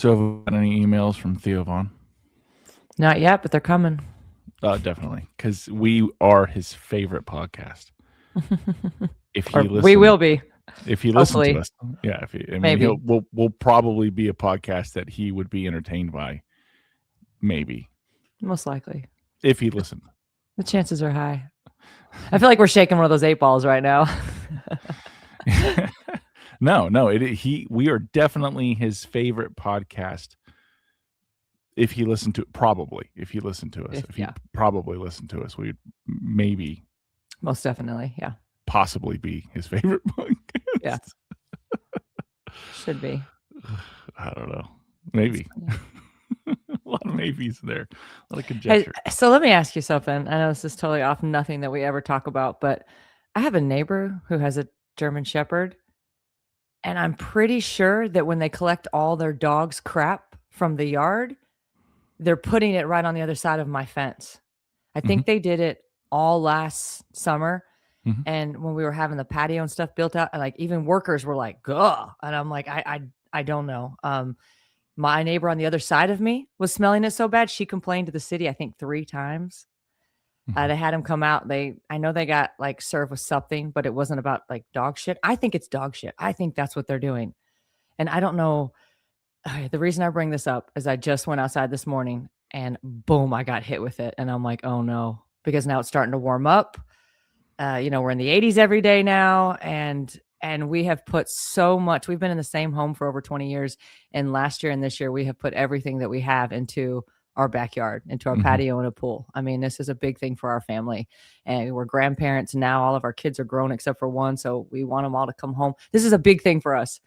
So have we got any emails from Theo Vaughn? Not yet, but they're coming. Definitely, because we are his favorite podcast. If he Or listens, we will be. if he listens to Hopefully. us, yeah. I mean, Maybe. we'll probably be a podcast that he would be entertained by. Maybe Most likely. if he listened. The chances are high. I feel like we're shaking one of those 8 balls right now. No. We are definitely his favorite podcast. If he listened to probably probably listened to us, we'd maybe Most definitely, yeah. possibly be his favorite podcast. Yeah. Should be. I don't know. Maybe. A lot of maybes there. A lot of conjecture. Hey, so let me ask you something. I know this is totally off nothing that we ever talk about, but I have a neighbor who has a German Shepherd, and I'm pretty sure that when they collect all their dog's crap from the yard, they're putting it right on the other side of my fence. I think they did it all last summer. And when we were having the patio and stuff built out, and like even workers were like, "Gah," and I'm like, I don't know. My neighbor on the other side of me was smelling it so bad, she complained to the city, I think 3 times. They had him come out. I know they got like served with something, but it wasn't about like dog shit. I think it's dog shit. I think that's what they're doing. And I don't know. The reason I bring this up is I just went outside this morning and boom, I got hit with it. And I'm like, oh no, because now it's starting to warm up. We're in the 80s every day now. And we have put so much, we've been in the same home for over 20 years. And last year and this year, we have put everything that we have into our backyard, into our patio and a pool. I mean, this is a big thing for our family. And we're grandparents now. All of our kids are grown except for one. So we want them all to come home. This is a big thing for us.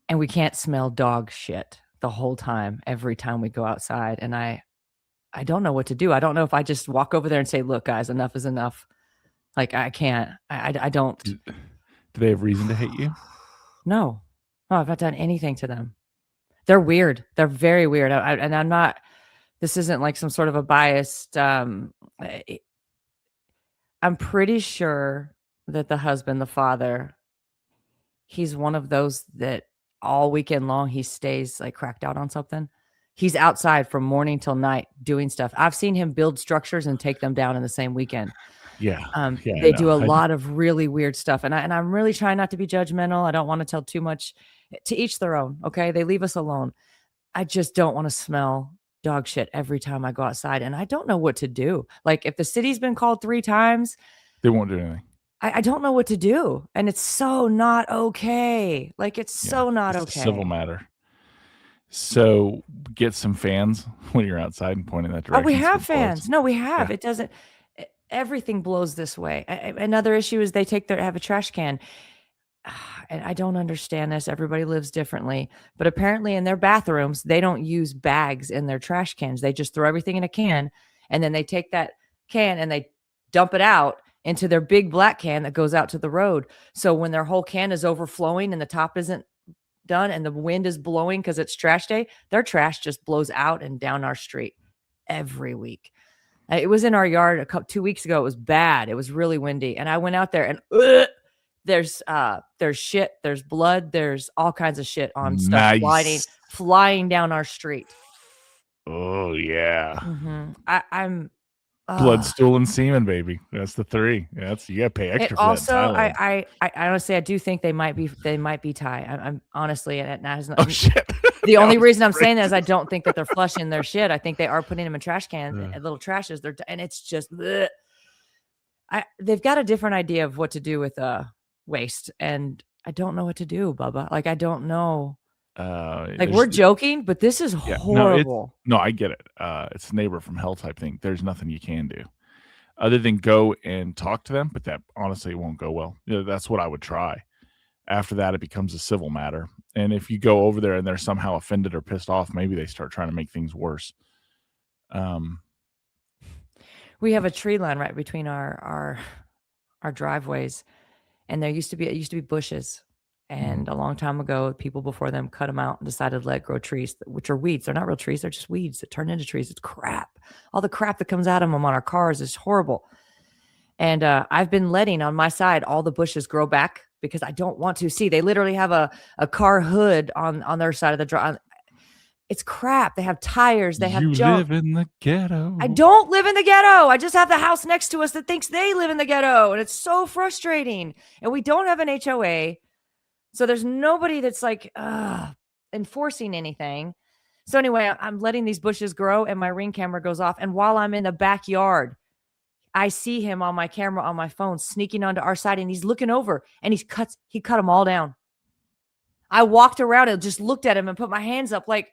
And we can't smell dog shit the whole time, every time we go outside. And I don't know what to do. I don't know if I just walk over there and say, look, guys, enough is enough. Like, I can't. I don't. Do they have reason to hate you? No, I've not done anything to them. They're weird. They're very weird. And I'm not, this isn't like some sort of a biased, I'm pretty sure that the husband, the father, he's one of those that all weekend long, he stays like cracked out on something. He's outside from morning till night doing stuff. I've seen him build structures and take them down in the same weekend. Yeah. They do a lot of really weird stuff. And I'm really trying not to be judgmental. I don't want to tell too much. To each their own. Okay. They leave us alone. I just don't want to smell dog shit every time I go outside. And I don't know what to do. Like if the city's been called 3 times, they won't do anything. I don't know what to do. And it's so not okay. Like it's so not okay. A civil matter. So get some fans when you're outside and point in that direction. Oh, we have fans. No, we have. Yeah. It doesn't. Everything blows this way. Another issue is they have a trash can. And I don't understand this. Everybody lives differently. But apparently in their bathrooms, they don't use bags in their trash cans. They just throw everything in a can. And then they take that can and they dump it out into their big black can that goes out to the road. So when their whole can is overflowing and the top isn't done and the wind is blowing because it's trash day, their trash just blows out and down our street every week. It was in our yard 2 weeks ago. It was bad. It was really windy. And I went out there and there's shit, there's blood, there's all kinds of shit on stuff flying down our street. Oh yeah. I'm blood, stool, and semen, baby. That's the 3. You gotta pay extra for also, that. I honestly, I do think they might be Thai. I'm honestly, and that has not. Oh shit. The only reason I'm saying that is I don't think that they're flushing their shit. I think they are putting them in trash cans, little trashes. And it's just, they've got a different idea of what to do with waste, and I don't know what to do, Bubba. Like I don't know. We're joking, but this is horrible. No, I get it. It's a neighbor from hell type thing. There's nothing you can do other than go and talk to them, but that honestly won't go well. That's what I would try. After that, it becomes a civil matter. And if you go over there and they're somehow offended or pissed off, maybe they start trying to make things worse. We have a tree line right between our driveways, and it used to be bushes. And a long time ago, people before them cut them out and decided to let grow trees, which are weeds. They're not real trees. They're just weeds that turn into trees. It's crap. All the crap that comes out of them on our cars is horrible. And I've been letting on my side all the bushes grow back because I don't want to see. They literally have a car hood on their side of the drive. It's crap. They have tires. They have You junk. live in the ghetto. I don't live in the ghetto. I just have the house next to us that thinks they live in the ghetto. And it's so frustrating. And we don't have an HOA. So there's nobody that's like enforcing anything. So anyway, I'm letting these bushes grow and my Ring camera goes off. And while I'm in the backyard, I see him on my camera on my phone sneaking onto our side and he's looking over and he cut them all down. I walked around and just looked at him and put my hands up like,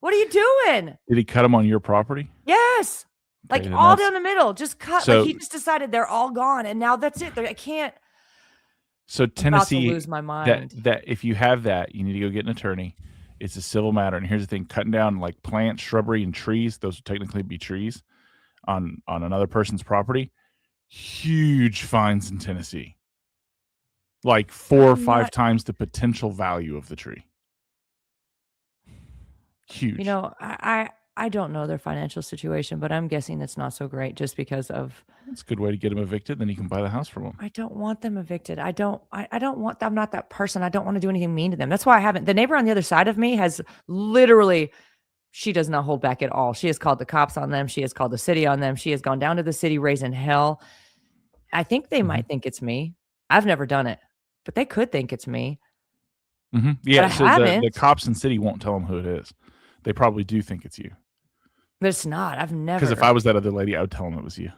what are you doing? Did he cut them on your property? Yes. Okay, like all down the middle. Just cut. So, like he just decided they're all gone. And now that's it. I can't. So Tennessee, I'm about to lose my mind. That if you have that, you need to go get an attorney. It's a civil matter. And here's the thing, cutting down like plants, shrubbery, and trees, those would technically be trees on another person's property. Huge fines in Tennessee. Like 4 or 5 times the potential value of the tree. Huge. You know, I don't know their financial situation, but I'm guessing it's not so great just because of. It's a good way to get them evicted. Then you can buy the house from them. I don't want them evicted. I don't want. I'm not that person. I don't want to do anything mean to them. That's why I haven't. The neighbor on the other side of me has literally. She does not hold back at all. She has called the cops on them. She has called the city on them. She has gone down to the city raising hell. I think they might think it's me. I've never done it, but they could think it's me. Mm-hmm. Yeah, so the cops in city won't tell them who it is. They probably do think it's you. But it's not. I've never. Because if I was that other lady, I would tell them it was you.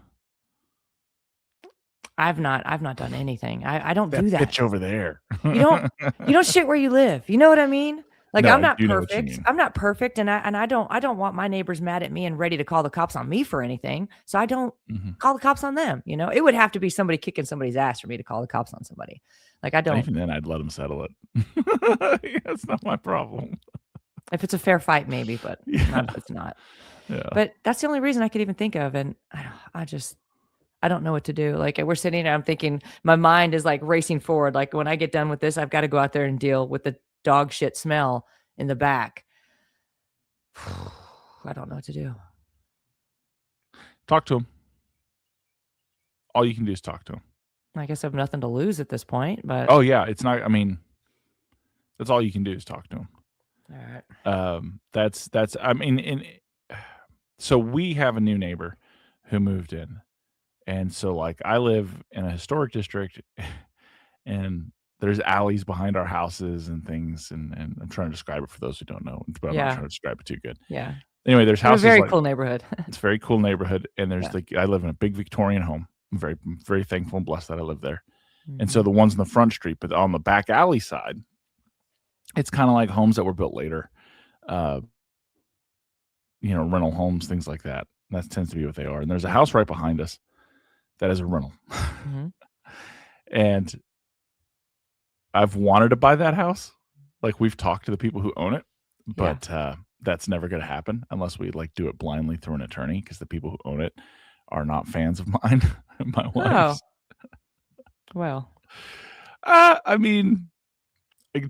I've not done anything. I don't do that. Bitch over there. You don't shit where you live. You know what I mean? Like no, I'm not perfect. I'm not perfect, and I don't want my neighbors mad at me and ready to call the cops on me for anything. So I don't call the cops on them. You know, it would have to be somebody kicking somebody's ass for me to call the cops on somebody. Like I don't. Even then, I'd let them settle it. That's not my problem. If it's a fair fight, maybe, but not if it's not. Yeah. But that's the only reason I could even think of, and I don't know what to do. Like we're sitting there, I'm thinking, my mind is like racing forward. Like when I get done with this, I've got to go out there and deal with the dog shit smell in the back. I don't know what to do. Talk to him. All you can do is talk to him. I guess I have nothing to lose at this point, but oh yeah, it's not. I mean, that's all you can do is talk to him. All right. That's. I mean, so we have a new neighbor who moved in, and so like I live in a historic district, and there's alleys behind our houses and things, and I'm trying to describe it for those who don't know, but I'm not trying to describe it too good. Yeah. Anyway, there's houses. It's a very cool neighborhood. It's a very cool neighborhood, and there's I live in a big Victorian home. I'm very, very thankful and blessed that I live there. Mm-hmm. And so the ones in the front street, but on the back alley side, it's kind of like homes that were built later, rental homes, things like that. That tends to be what they are. And there's a house right behind us that is a rental. Mm-hmm. And I've wanted to buy that house. Like we've talked to the people who own it, but that's never going to happen unless we like do it blindly through an attorney, because the people who own it are not fans of mine and my wife's. Oh. Well, I mean,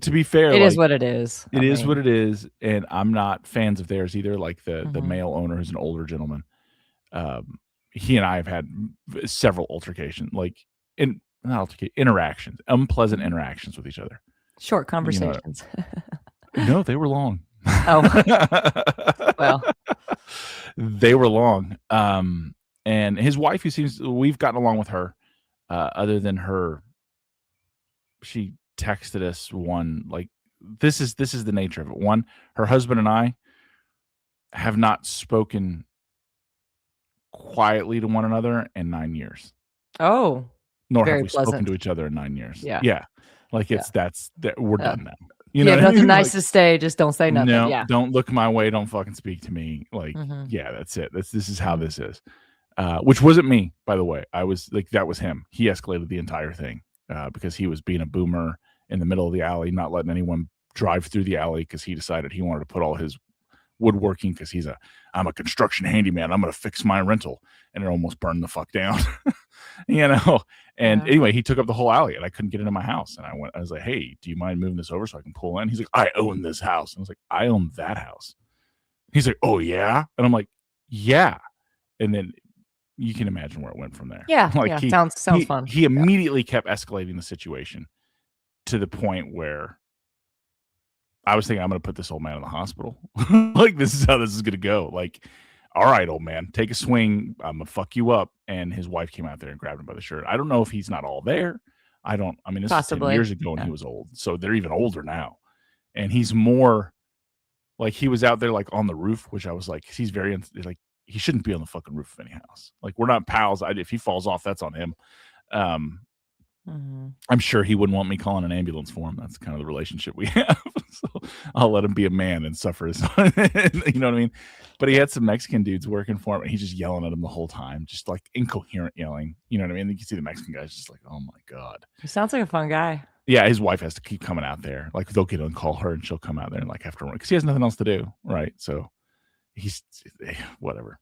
to be fair, it is what it is. It is what it is, and I'm not fans of theirs either. Like the male owner, who's an older gentleman, he and I have had several altercations, interactions, unpleasant interactions with each other. Short conversations. No, they were long. Oh, well, they were long. And his wife, we've gotten along with her, other than her. She texted us one, like, this is the nature of it. One, her husband and I have not spoken quietly to one another in 9 years. Oh, nor have we spoken to each other in 9 years. Yeah. Like we're done now. You know, nothing nice to say. Just don't say nothing. No, don't look my way. Don't fucking speak to me. Like, that's it. This is how this is. Which wasn't me, by the way. I was like, that was him. He escalated the entire thing because he was being a boomer in the middle of the alley, not letting anyone drive through the alley because he decided he wanted to put all his woodworking, because I'm a construction handyman. I'm going to fix my rental, and it almost burned the fuck down, And anyway, he took up the whole alley, and I couldn't get into my house. And I was like, "Hey, do you mind moving this over so I can pull in?" He's like, "I own this house." And I was like, "I own that house." He's like, "Oh yeah," and I'm like, "Yeah," and then you can imagine where it went from there. Yeah, like sounds fun. He immediately kept escalating the situation, to the point where I was thinking I'm going to put this old man in the hospital. Like, this is how this is going to go. Like, all right, old man, take a swing. I'm going to fuck you up. And his wife came out there and grabbed him by the shirt. I don't know if he's not all there. I mean, this was 10 Possibly. years ago and Yeah. he was old. So they're even older now. And he's more like, he was out there like on the roof, which I was like, he's very, like, he shouldn't be on the fucking roof of any house. Like, we're not pals. If he falls off, that's on him. I'm sure he wouldn't want me calling an ambulance for him. That's kind of the relationship we have. So I'll let him be a man and suffer his, you know what I mean? But he had some Mexican dudes working for him, and he's just yelling at him the whole time, just like incoherent yelling. You know what I mean? You can see the Mexican guy's just like, oh my God. He sounds like a fun guy. Yeah, his wife has to keep coming out there. Like, they'll get on call her, and she'll come out there and like have to run because he has nothing else to do, right? So he's whatever.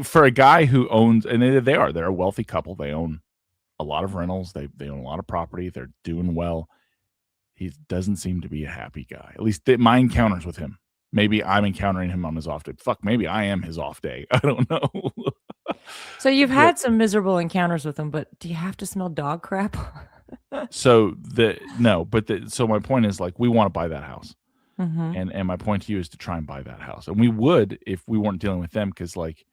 For a guy who owns, and they're a wealthy couple. They own a lot of rentals. They own a lot of property. They're doing well. He doesn't seem to be a happy guy. At least my encounters with him. Maybe I'm encountering him on his off day. Fuck, maybe I am his off day. I don't know. So you've had some miserable encounters with him, but do you have to smell dog crap? So my point is, like, we want to buy that house. And my point to you is to try and buy that house. And we would if we weren't dealing with them, because like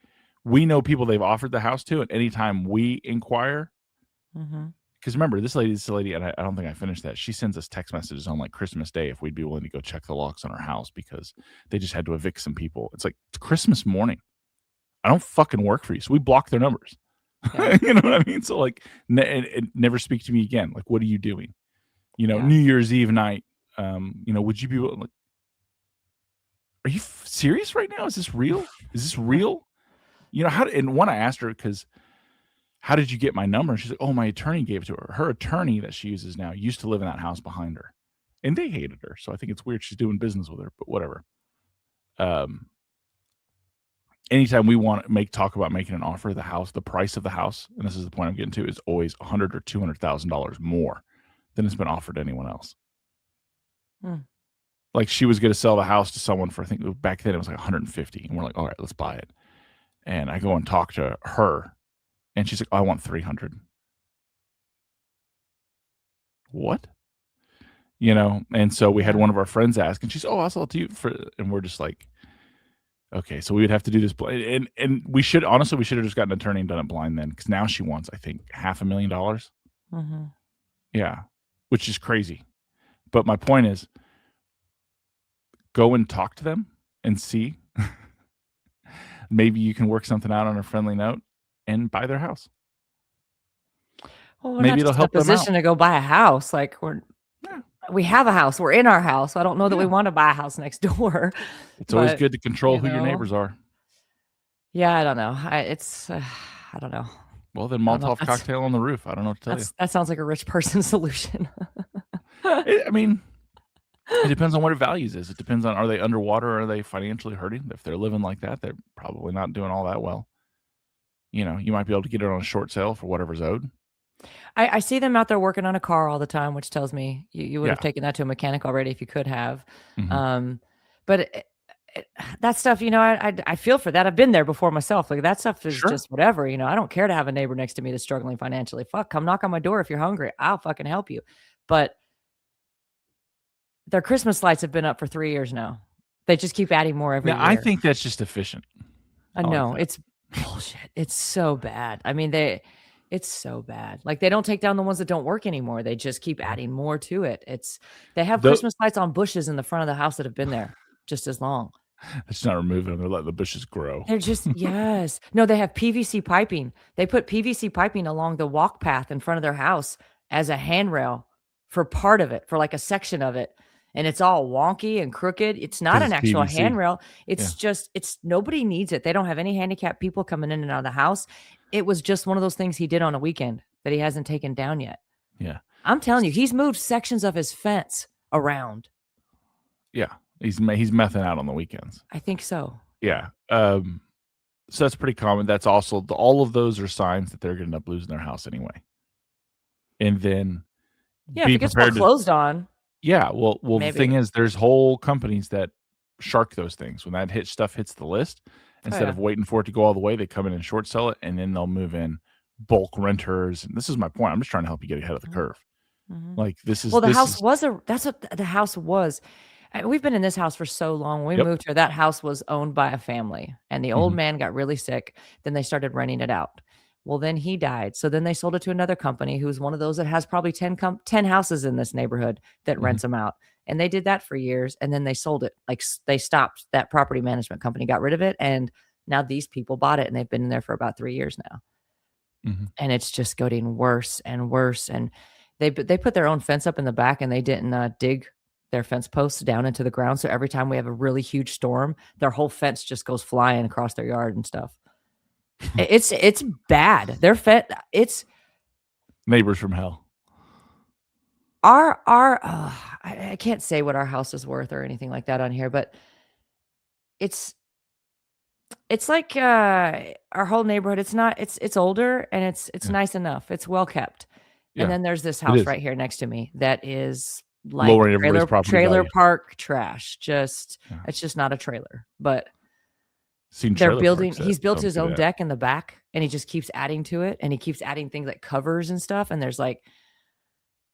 we know people they've offered the house to, and anytime we inquire, because remember, this lady, and I don't think I finished that. She sends us text messages on like Christmas Day if we'd be willing to go check the locks on her house because they just had to evict some people. It's like, it's Christmas morning. I don't fucking work for you, so we block their numbers. Yeah. You know what I mean? So like, never speak to me again. Like, what are you doing? You know, New Year's Eve night. Would you be like? Are you serious right now? Is this real? Is this real? You know, and one I asked her, because how did you get my number? And she's like, oh, my attorney gave it to her. Her attorney that she uses now used to live in that house behind her, and they hated her. So I think it's weird she's doing business with her, but whatever. Anytime we want to talk about making an offer, the price of the house, and this is the point I'm getting to, is always $100,000 or $200,000 more than has been offered to anyone else. Like, she was going to sell the house to someone for, I think back then it was like 150, and we're like, all right, let's buy it. And I go and talk to her, and she's like, I want 300. What? You know, and so we had one of our friends ask, and she's, oh, I'll sell it to you for, and we're just like, okay, so we would have to do this, and we should have just gotten an attorney and done it blind then, because now she wants, I think, $500,000. Yeah, which is crazy. But my point is, go and talk to them and see. Maybe you can work something out on a friendly note and buy their house. Well, maybe it'll help them out. Position to go buy a house. Like, we have a house. We're in our house. So I don't know that we want to buy a house next door. It's always good to control who your neighbors are. Yeah, I don't know. I don't know. Well, then Molotov cocktail on the roof. I don't know what to tell you. That sounds like a rich person solution. I mean, it depends on what it values is. It depends on, are they underwater or are they financially hurting? If they're living like that, they're probably not doing all that well. You know, you might be able to get it on a short sale for whatever's owed. I see them out there working on a car all the time, which tells me you would have taken that to a mechanic already if you could have. But that stuff, you know, I feel for that. I've been there before myself. Like, that stuff is just whatever. You know, I don't care to have a neighbor next to me that's struggling financially. Fuck, come knock on my door if you're hungry. I'll fucking help you. But their Christmas lights have been up for 3 years now. They just keep adding more every year. I think that's just efficient. I know. It's bullshit. It's so bad. I mean, it's so bad. Like, they don't take down the ones that don't work anymore. They just keep adding more to it. They have Christmas lights on bushes in the front of the house that have been there just as long. It's not removing them. They're letting the bushes grow. They're just, yes. No, they have PVC piping. They put PVC piping along the walk path in front of their house as a handrail for part of it, for like a section of it. And it's all wonky and crooked. It's not an actual PVC handrail. It's just, nobody needs it. They don't have any handicapped people coming in and out of the house. It was just one of those things he did on a weekend that he hasn't taken down yet. Yeah. I'm telling you, he's moved sections of his fence around. Yeah. He's mething out on the weekends. I think so. Yeah. So that's pretty common. That's also, all of those are signs that they're going to end up losing their house anyway. And then if it gets foreclosed on. Yeah. Well, the thing is, there's whole companies that shark those things. When that stuff hits the list, instead of waiting for it to go all the way, they come in and short sell it, and then they'll move in bulk renters. And this is my point. I'm just trying to help you get ahead of the curve. Mhm. Like this Well, is the this house is was a that's what the house was. We've been in this house for so long. When we Yep. moved here, that house was owned by a family, and the old Mhm. man got really sick. Then they started renting it out. Well, then he died. So then they sold it to another company who's one of those that has probably 10 houses in this neighborhood that Mhm. rents them out. And they did that for years, and then they sold it. Like, they stopped that property management company, got rid of it, and now these people bought it, and they've been in there for about 3 years now. Mhm. And it's just getting worse and worse, and they put their own fence up in the back, and they didn't, dig their fence posts down into the ground, so every time we have a really huge storm, their whole fence just goes flying across their yard and stuff. It's bad. Their fen it's Neighbors from hell. our I can't say what our house is worth or anything like that on here, but it's it's like, our whole neighborhood, it's older and it's Yeah. nice enough, it's well kept. And Yeah. then there's this It house is. right here next to me that is like Lowering everybody's property trailer value. park trash, just Yeah. it's just not a trailer, but Seen they're trailer building parks that he's built don't his do own that. deck in the back, and he just keeps adding to it, and he keeps adding things like covers and stuff, and there's, like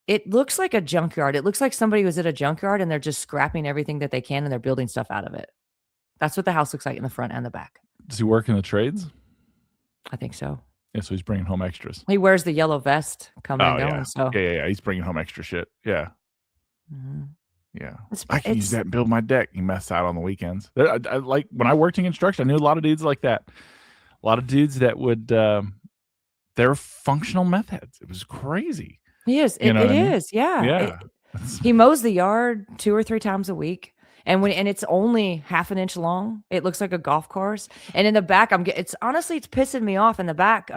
it looks like a junkyard, it looks like somebody was at a junkyard, and they're just scrapping everything that they can, and they're building stuff out of it. That's what the house looks like in the front and the back. Does he work in the trades? I think so. Yeah, so he's bringing home extras. He wears the yellow vest coming and Oh, going, yeah. so Yeah. He's bringing home extra shit. Yeah. mhm. Yeah. It's I can use it's that and build my deck. He messed out on the weekends. I like when I worked in construction, I knew a lot of dudes like that. A lot of dudes that would, they're functional meth heads. It was crazy. he is, You know it what I mean? is, yeah, Yeah. he mows the yard 2 or 3 times a week, and it's only half an inch long, it looks like a golf course, and in the back, it's honestly, it's pissing me off in the back,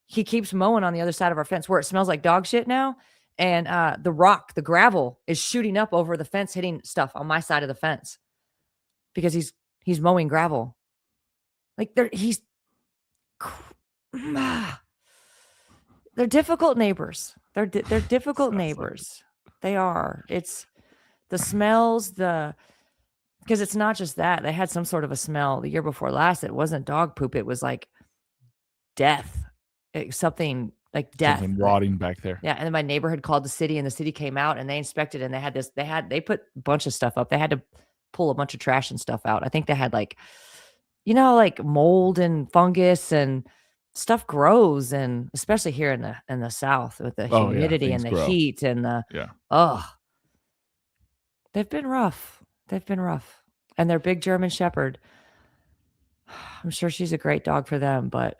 he keeps mowing on the other side of our fence where it smells like dog shit now, and, the gravel is shooting up over the fence, hitting stuff on my side of the fence because he's mowing gravel. Like, cr they're difficult neighbors. They're difficult Sounds like it. neighbors. They are. It's the smells, because it's not just that. They had some sort of a smell the year before last. It wasn't dog poop. It was like death. Something like death. Something rotting back there. Yeah. And then my neighborhood called the city, and the city came out and they inspected, and they put a bunch of stuff up. They had to pull a bunch of trash and stuff out. I think they had like, like mold and fungus and stuff grows, and especially here in the South with the Oh, yeah. humidity Things and the grow. heat and the Yeah. ugh, they've been rough. They've been rough. And their big German Shepherd, I'm sure she's a great dog for them, but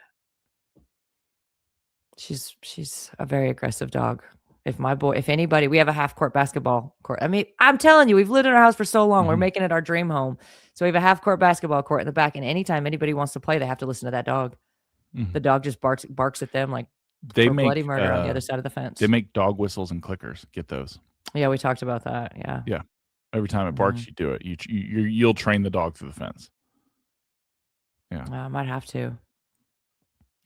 she's a very aggressive dog. If anybody, we have a half court basketball court. I mean, I'm telling you, we've lived in our house for so long. We're Mhm. making it our dream home. So we have a half court basketball court in the back, and anytime anybody wants to play, they have to listen to that dog. The Mhm. dog just barks at them like They for bloody make, murder on the other side of the they fence. make dog whistles and clickers. Get those. Yeah, we talked about that. Yeah. Yeah. Every time it barks, Mhm. you do it. You'll train the dog through the fence. Yeah. I might have to. Or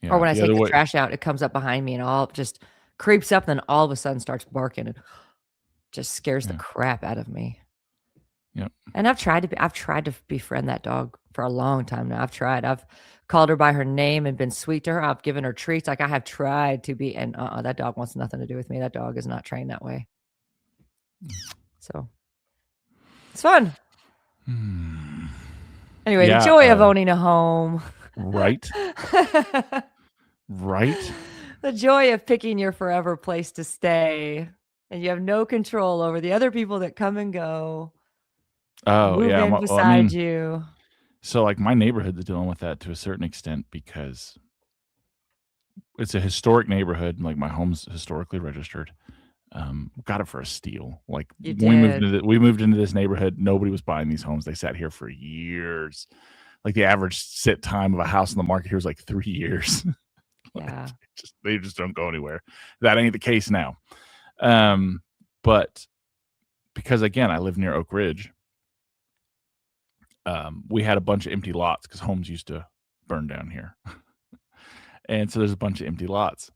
Yeah. when I The take other the way trash out, it comes up behind me and all just creeps up, and then all of a sudden starts barking and just scares the Yeah. crap out of me. Yep. And I've tried to befriend that dog for a long time now. I've tried. I've called her by her name and been sweet to her. I've given her treats. Like, I have tried to be, and that dog wants nothing to do with me. That dog is not trained that way. So it's fun. Hmm. Anyway, the Yeah, joy of owning a home. right? Right? The joy of picking your forever place to stay, and you have no control over the other people that come and go, Oh, move yeah, in well, I beside mean, you. so, like, my neighborhood's dealing with that to a certain extent because it's a historic neighborhood, like, my home's historically registered. Got it for a steal. Like, You when did. we moved into this neighborhood, nobody was buying these homes. They sat here for years. Like, the average sit time of a house in the market here was, like, 3 years. Like, Yeah. they just don't go anywhere. That ain't the case now. But because, again, I live near Oak Ridge, we had a bunch of empty lots because homes used to burn down here. And so there's a bunch of empty lots.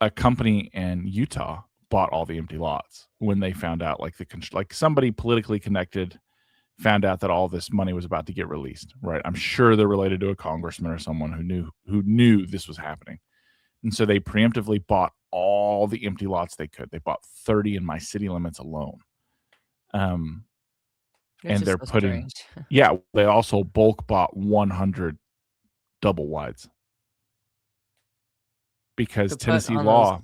A company in Utah bought all the empty lots when they found out, like somebody politically connected found out that all this money was about to get released, right? I'm sure they're related to a congressman or someone who knew this was happening. And so they preemptively bought all the empty lots they could. They bought 30 in my city limits alone. It's And just they're so putting, strange. yeah, they also bulk bought 100 double wides because To put Tennessee on those. law,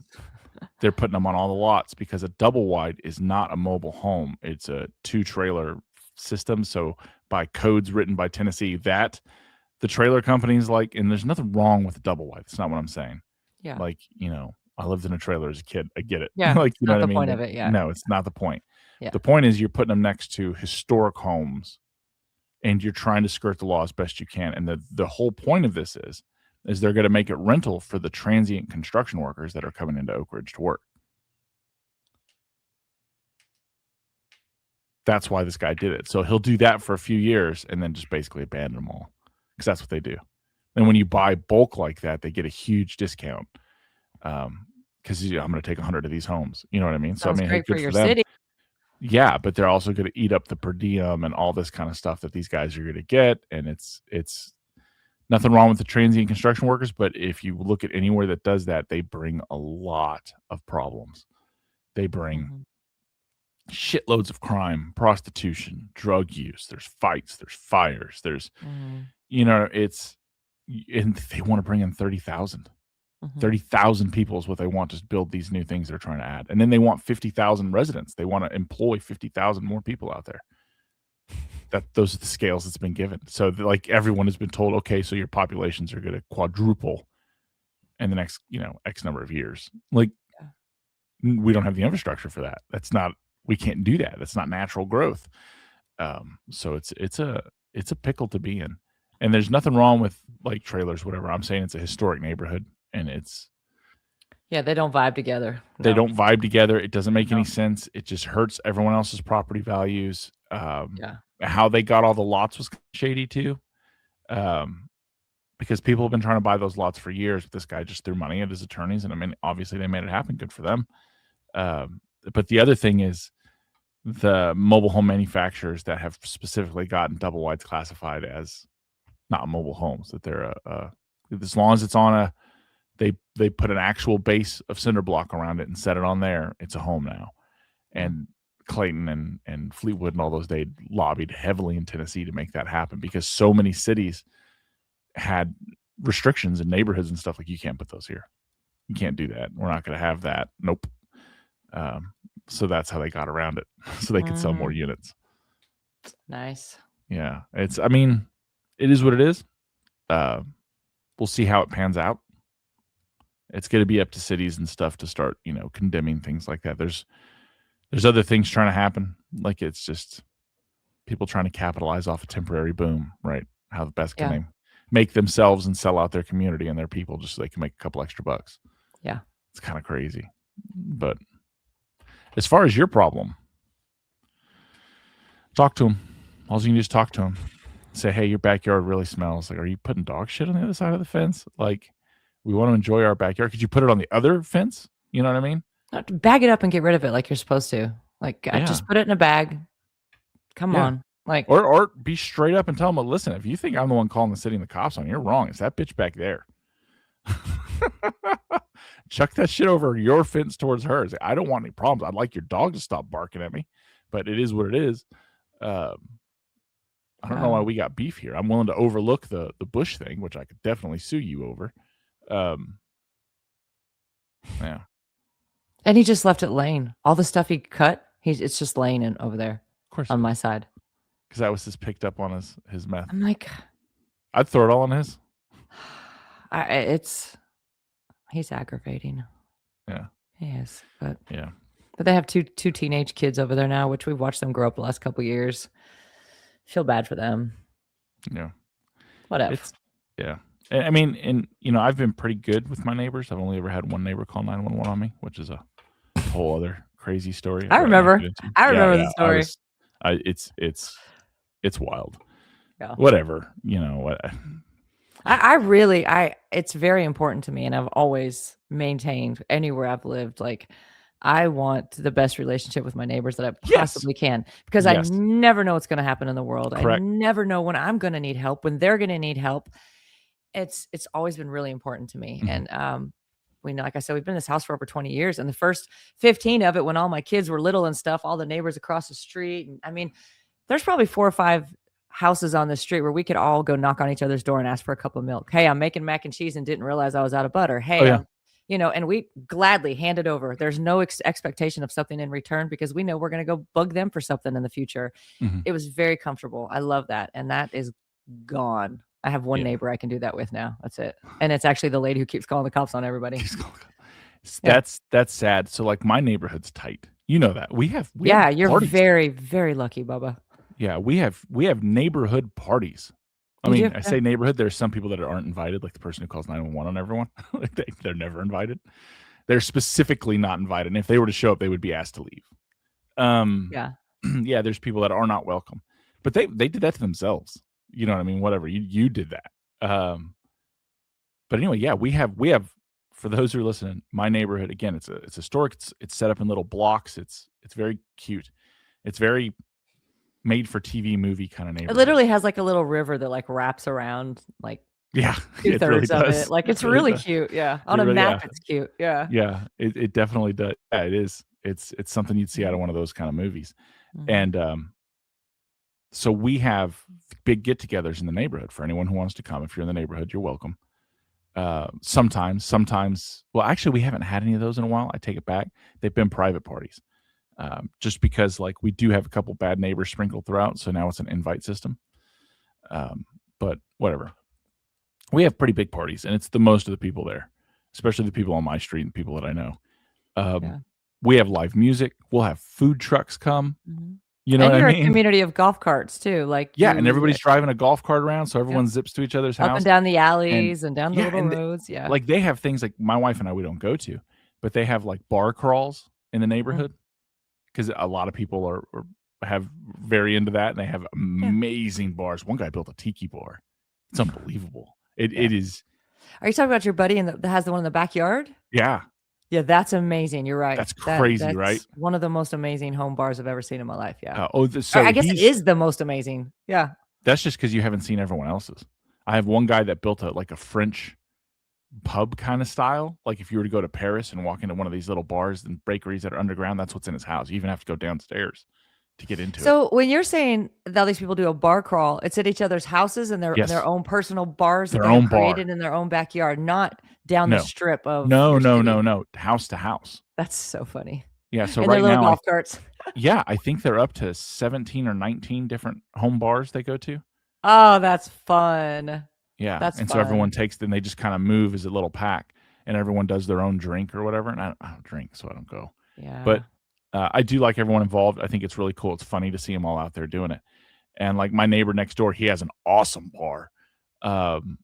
they're putting them on all the lots because a double wide is not a mobile home. It's a 2-trailer system. So by codes written by Tennessee, that the trailer companies like, and there's nothing wrong with a double wide. That's not what I'm saying. Yeah. Like, I lived in a trailer as a kid. I get it. Yeah. Like, It's you know not what I the mean? point Like, of it. Yeah. no, it's not the point. Yeah. The point is you're putting them next to historic homes and you're trying to skirt the law as best you can. And the whole point of this is they're going to make it rental for the transient construction workers that are coming into Oak Ridge to work. That's why this guy did it. So he'll do that for a few years and then just basically abandon them all because that's what they do. And when you buy bulk like that, they get a huge discount because I'm going to take 100 of these homes. You know what I mean? So I Sounds mean, hey, great for good your for them. city. Yeah, but they're also going to eat up the per diem and all this kind of stuff that these guys are going to get. And it's nothing wrong with the transient construction workers, but if you look at anywhere that does that, they bring a lot of problems. They bring shitloads of crime, prostitution, drug use. There's fights, there's fires, there's, it's, and they want to bring in 30,000. 30,000 people is what they want to build these new things they're trying to add. And then they want 50,000 residents. They want to employ 50,000 more people out there. Those are the scales that's been given. So like everyone has been told, okay, so your populations are going to quadruple in the next, X number of years. Like we don't have the infrastructure for that. We can't do that. That's not natural growth. So it's a pickle to be in. And there's nothing wrong with like trailers, whatever. I'm saying it's a historic neighborhood and they don't vibe together. They No. don't vibe together. It doesn't make any sense. It just hurts everyone else's property values. How they got all the lots was shady too. Because people have been trying to buy those lots for years. This guy just threw money at his attorneys, and I mean, obviously they made it happen. Good for them. But the other thing is the mobile home manufacturers that have specifically gotten double wides classified as not mobile homes, that they're as long as it's on they put an actual base of cinder block around it and set it on there, it's a home now. And Clayton and Fleetwood and all those, they lobbied heavily in Tennessee to make that happen because so many cities had restrictions in neighborhoods and stuff like you can't put those here. You can't do that. We're not going to have that. Nope. So that's how they got around it, so they could sell more units. Nice. Yeah, it is what it is. We'll see how it pans out. It's going to be up to cities and stuff to start, condemning things like that. There's other things trying to happen. Like it's just people trying to capitalize off a temporary boom, right? How the best can they make themselves and sell out their community and their people just so they can make a couple extra bucks. Yeah. It's kind of crazy. But as far as your problem, talk to them. All you can do is talk to them. Say, hey, your backyard really smells. Like, are you putting dog shit on the other side of the fence? Like, we want to enjoy our backyard. Could you put it on the other fence? You know what I mean? Bag it up and get rid of it like you're supposed to. Like, just put it in a bag. Come on. Like, or be straight up and tell them, listen, if you think I'm the one calling the city and the cops on you, you're wrong. It's that bitch back there. Chuck that shit over your fence towards hers. I don't want any problems. I'd like your dog to stop barking at me, but it is what it is. I don't know why we got beef here. I'm willing to overlook the bush thing, which I could definitely sue you over. Yeah. And he just left it laying. All the stuff he cut, it's just laying in over there. Of course. On my side. Because that was just picked up on his meth. I'm like, I'd throw it all on his. He's aggravating. Yeah. He is. But yeah. But they have two teenage kids over there now, which we've watched them grow up the last couple of years. Feel bad for them. Yeah. Whatever. Yeah. I mean, I've been pretty good with my neighbors. I've only ever had one neighbor call 911 on me, which is a whole other crazy story. I remember the story. It's wild. Yeah. Whatever. It's very important to me, and I've always maintained anywhere I've lived, like, I want the best relationship with my neighbors that I possibly can, because I never know what's going to happen in the world. Correct. I never know when I'm going to need help, when they're going to need help. It's always been really important to me. And we know, like I said, we've been in this house for over 20 years, and the first 15 of it, when all my kids were little and stuff, all the neighbors across the street, and I mean, there's probably 4 or 5 houses on the street where we could all go knock on each other's door and ask for a cup of milk. "Hey, I'm making mac and cheese and didn't realize I was out of butter." Oh "Hey, yeah. and we gladly hand it over. There's no expectation of something in return because we know we're gonna go bug them for something in the future. Mhm. It was very comfortable. I love that, and that is gone. I have one Yeah. neighbor I can do that with now. That's it, and it's actually the lady who keeps calling the cops on everybody. Yeah. That's sad. So, like, my neighborhood's tight. You know that. We have Yeah, you're parties. very, very lucky, Bubba. Yeah, we have neighborhood parties. I You mean, do? I Yeah. say neighborhood, there's some people that aren't invited, like the person who calls 911 on everyone. Like, they're never invited. They're specifically not invited, and if they were to show up, they would be asked to leave. Um, Yeah. yeah, there's people that are not welcome, but they did that to themselves. You know what I mean? Whatever, you did that. But anyway, yeah, we have for those who are listening, my neighborhood, again, it's historic, it's set up in little blocks, it's very cute. It's very made for TV movie kinda It neighborhood. literally has, like, a little river that, like, wraps around, like, Yeah, 2 it really thirds of it. does. Like, It it's really really does. cute, yeah. It On a really, map, yeah. it's cute, yeah. Yeah, it definitely does. Yeah, it is. It's something you'd see out Mhm, of one of those kinda movies. mhm. And, so we have big get-togethers in the neighborhood for anyone who wants to come. If you're in the neighborhood, you're welcome. Sometimes well, actually, we haven't had any of those in a while, I take it back. They've been private parties, just because, like, we do have a couple bad neighbors sprinkled throughout, so now it's an invite system. Um, but whatever. We have pretty big parties, and it's the most of the people there, especially the people on my street and people that I know. Um, Yeah. we have live music. We'll have food trucks come. Mhm. You know And what I you're a mean? community of golf carts too, like, Yeah, and everybody's driving a golf cart around, so yep, everyone zips to each other's up and house. down the And alleys and down the yeah, little and roads, yeah. like, they have things like my wife and I, we don't go to, but they have, like, bar crawls in the Mm, neighborhood because a lot of people are have very into that, and they have yeah, amazing bars. One guy built a tiki bar. It's unbelievable. It yeah. it is Are you talking about your buddy that has the one in the backyard? yeah, Yeah, that's amazing, you're right. that's crazy, right? That's one of the most amazing home bars I've ever seen in my life, yeah. Or So I guess it he's is the most amazing. Yeah. that's just because you haven't seen everyone else's. I have one guy that built a French pub kinda style. Like, if you were to go to Paris and walk into one of these little bars and bakeries that are underground, that's what's in his house. You even have to go downstairs to get into it. So, when you're saying that all these people do a bar crawl, it's at each other's houses and their Yes, own personal bars that their they have own bar. created in their own backyard, not down the No. strip of No, your no, city. no, no, house to house. That's so funny. Yeah, so And their right little now, golf carts. I think they're up to 17 or 19 different home bars they go to. Oh, that's fun. Yeah, That's and so everyone fun. takes then they just kinda move as a little pack, and everyone does their own drink or whatever, and I don't drink, so I don't go. But, Yeah. I do like everyone involved. I think it's really cool. It's funny to see them all out there doing it. And, like, my neighbor next door, he has an awesome bar. Um,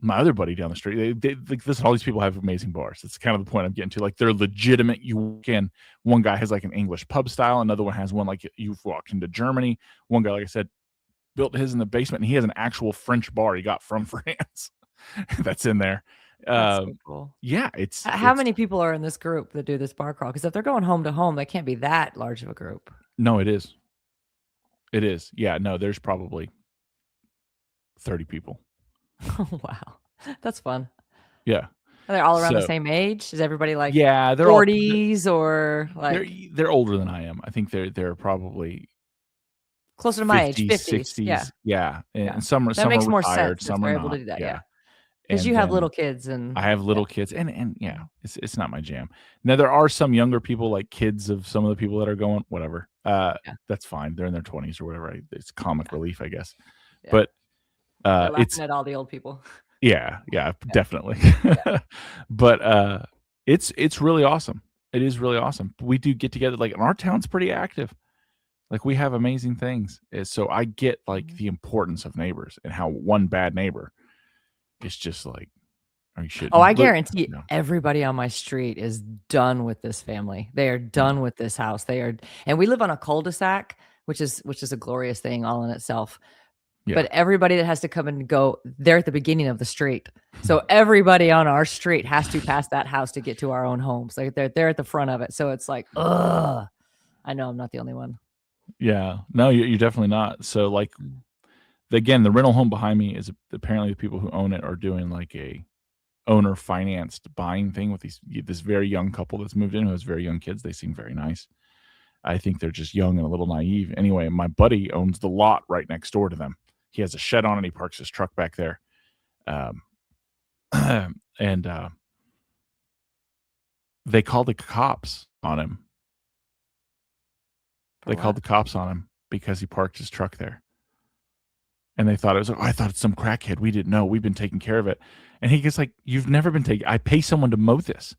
my other buddy down the street, they like, listen, all these people have amazing bars. It's kind of the point I'm getting to. Like, they're legitimate. You walk in, one guy has, like, an English pub style, another one has one like you've walked into Germany. One guy, like I said, built his in the basement, and he has an actual French bar he got from France that's in there. That's so Um, cool. yeah, it's How it's many people are in this group that do this bar crawl? Because if they're going home to home, they can't be that large of a group. no, it is. It is. Yeah, no, there's probably 30 people. Oh, wow. That's fun. Yeah. Are they all around the So, same age? Is everybody like yeah, 40s or they're like they're older than I am. I think they're probably closer to my age, 50s, 50s? Yeah, 60s. Yeah, yeah. and some are That makes more retired, sense if some are they're able to not. do that, yeah. Yeah, Because and you have then little kids and I have yeah, little kids, and yeah, it's not my jam. Now there are some younger people, like kids of some of the people that are going, whatever. yeah, That's fine. They're in their 20s or whatever. It's comic yeah, relief, I guess. yeah. But They're it's laughing at all the old people. yeah, Yeah, definitely. yeah. But it's really awesome. It is really awesome. We do get together, like, and our town's pretty active. Like, we have amazing things. So I get, like, Mhm. the importance of neighbors and how one bad neighbor is just like, "Are you Oh, I shitting?" guarantee No. everybody on my street is done with this family. They are Yeah. done with this house. They are and we live on a cul-de-sac, which is a glorious thing all in itself. Yeah. But everybody that has to come and go, they're at the beginning of the street. So everybody on our street has to pass that house to get to our own homes. Like they're at the front of it. So it's like, ugh. I know I'm not the only one. Yeah. No, you're definitely not. So, like, Mm. again, the rental home behind me is apparently the people who own it are doing, like, a owner financed buying thing with this very young couple that's moved in who has very young kids. They seem very nice. I think they're just young and a little naive. Anyway, my buddy owns the lot right next door to them. He has a shed on it. He parks his truck back there. Um, and they called the cops on him. They called the cops on him because he parked his truck there. And they thought it was like, oh, I thought it's some crackhead. We didn't know. We've been taking care of it. And he gets like, you've never been taking. I pay someone to mow this.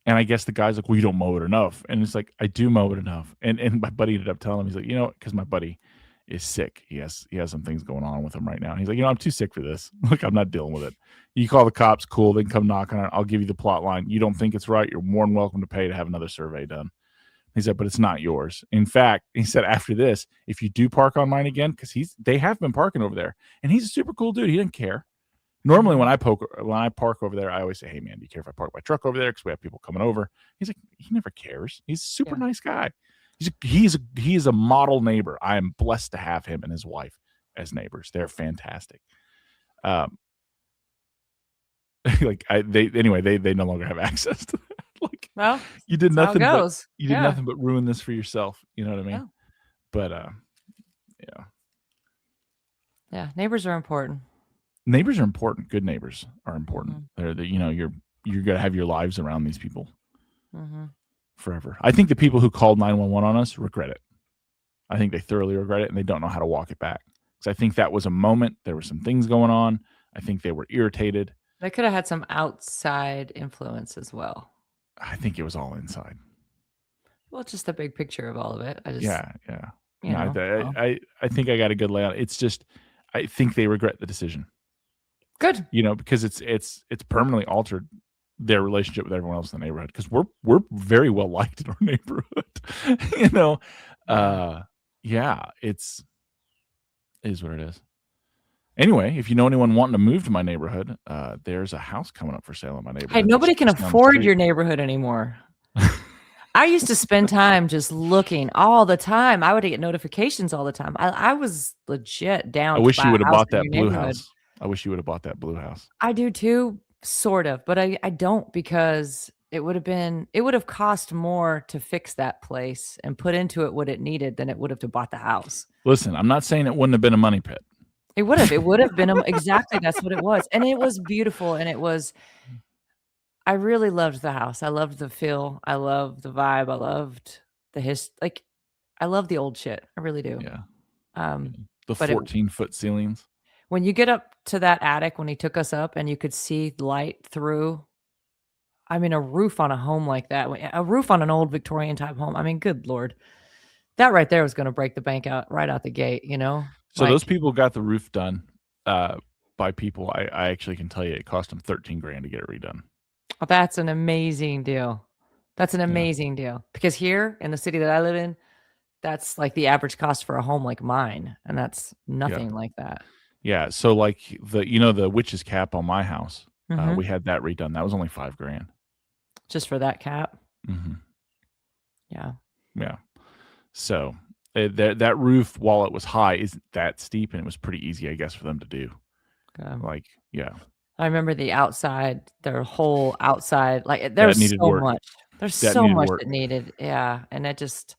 And I guess the guy's like, well, you don't mow it enough. And it's like, I do mow it enough. And my buddy ended up telling him, he's like, because my buddy is sick. He has some things going on with him right now. And he's like, I'm too sick for this. Look, I'm not dealing with it. You call the cops, cool. They can come knock on it. I'll give you the plot line. You don't think it's right. You're more than welcome to pay to have another survey done. He said, but it's not yours. In fact, he said after this, if you do park on mine again, because they have been parking over there, and he's a super cool dude. He didn't care. Normally, when I park over there, I always say, "Hey, man, do you care if I park my truck over there?" Because we have people coming over. He's like, he never cares. He's a super nice guy. He is a model neighbor. I am blessed to have him and his wife as neighbors. They're fantastic. They no longer have access to that. Like, well, you did nothing. You did nothing but ruin this for yourself. You know what I mean? Yeah. But yeah, neighbors are important. Neighbors are important. Good neighbors are important. Mm-hmm. You're gonna have your lives around these people forever. I think the people who called 911 on us regret it. I think they thoroughly regret it, and they don't know how to walk it back. Because I think that was a moment. There were some things going on. I think they were irritated. They could have had some outside influence as well. I think it was all inside. Well, just the big picture of all of it. I think I got a good layout. It's just, I think they regret the decision. Good. Because it's permanently altered their relationship with everyone else in the neighborhood. Because we're very well liked in our neighborhood. It is what it is. Anyway, if you know anyone wanting to move to my neighborhood, there's a house coming up for sale in my neighborhood. Hey, nobody can afford your neighborhood anymore. I used to spend time just looking all the time. I would get notifications all the time. I was legit down. I wish you would have bought that blue house. I wish you would have bought that blue house. I do too, sort of, but I don't, because it would have cost more to fix that place and put into it what it needed than it would have to bought the house. Listen, I'm not saying it wouldn't have been a money pit. It would have been exactly. That's what it was. And it was beautiful. And I really loved the house. I loved the feel. I loved the vibe. I loved I love the old shit. I really do. Yeah. The 14-foot ceilings. When you get up to that attic, when he took us up and you could see light through, I mean, a roof on a home like that, a roof on an old Victorian type home. I mean, good Lord, that right there was going to break the bank right out the gate, So those people got the roof done by people. I actually can tell you it cost them $13,000 to get it redone. Oh, that's an amazing deal. That's an amazing deal. Because here in the city that I live in, that's like the average cost for a home like mine. And that's nothing like that. Yeah. So like the witch's cap on my house, we had that redone. That was only $5,000. Just for that cap? Mm-hmm. Yeah. Yeah. So that roof, while it was high, isn't that steep, and it was pretty easy, I guess, for them to do. I remember the outside, their whole outside, there's so much. There's so much that needed. Yeah. And it just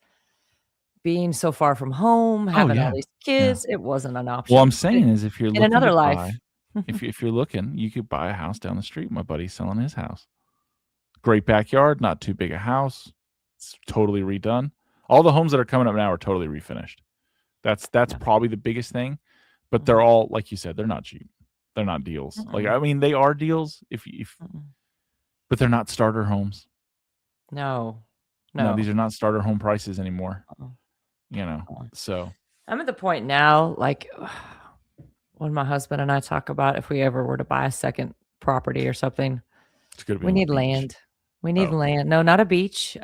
being so far from home, having all these kids, it wasn't an option. Well, I'm saying is if you're looking in another life, if you're looking, you could buy a house down the street. My buddy's selling his house. Great backyard, not too big a house. It's totally redone. All the homes that are coming up now are totally refinished. That's probably the biggest thing. But they're all, like you said, they're not cheap. They're not deals. Like, I mean, they are deals but they're not starter homes. No, these are not starter home prices anymore. So I'm at the point now, like when my husband and I talk about if we ever were to buy a second property or something, we need land. We need land. No, not a beach.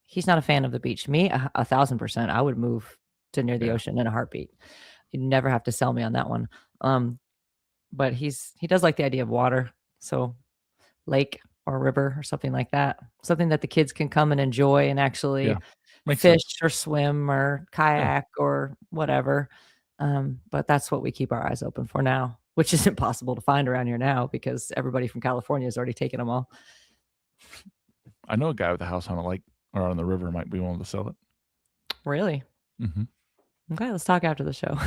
He's not a fan of the beach. Me, 1,000%. I would move to near the ocean in a heartbeat. You'd never have to sell me on that one. But he does like the idea of water. So lake or river or something like that. Something that the kids can come and enjoy and actually fish or swim or kayak or whatever. But that's what we keep our eyes open for now. which isn't possible to find around here now because everybody from California has already taken them all. I know a guy with a house on a lake or on the river might be willing to sell it. Really? Mhm. Okay, let's talk after the show.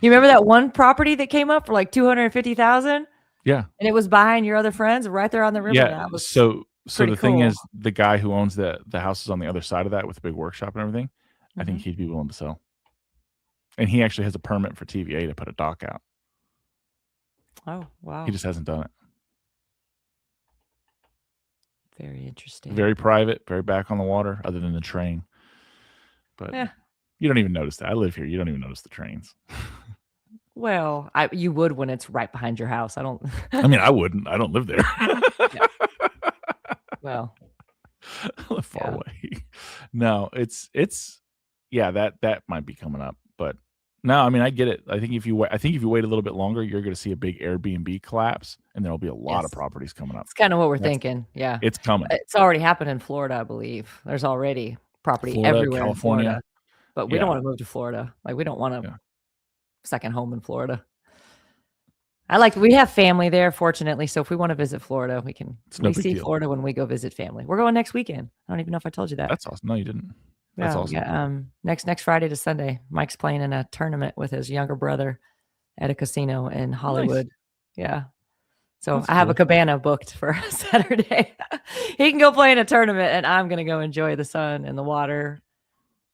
You remember that one property that came up for like 250,000, Yeah. and it was behind your other friends right there on the river? Yeah, That was so pretty the thing cool. is, the guy who owns the houses on the other side of that with the big workshop and everything, I think Mhm. he'd be willing to sell. And he actually has a permit for TVA to put a dock out. Oh, He wow. just hasn't done it. Very interesting. Very private, very back on the water, other than the train. But Yeah. you don't even notice that. I live here, you don't even notice the trains. Well, you would when it's right behind your house. I don't I mean, I wouldn't. I don't live there. Yeah. Well, I live far yeah. away. No, it's yeah, that might be coming up, but no, I mean, I get it. I think if you wait a little bit longer, you're gonna see a big Airbnb collapse, and there'll be a lot of Yes. properties coming up. It's kinda what we're That's thinking, yeah. it's coming. It's already happened in Florida, I believe. There's already property Florida, everywhere in California. Florida, but we don't Yeah, wanna move to Florida. Like, we don't want a yeah. second home in Florida. We have family there, fortunately, so if we wanna visit Florida, It's no we big see deal. Florida when we go visit family. We're going next weekend. I don't even know if I told you that. That's awesome. No, you didn't. That's Yeah, awesome. next Friday to Sunday, Mike's playing in a tournament with his younger brother at a casino in Nice. Hollywood. Yeah. So That's I have a cool. cabana booked for Saturday. He can go play in a tournament, and I'm gonna go enjoy the sun and the water.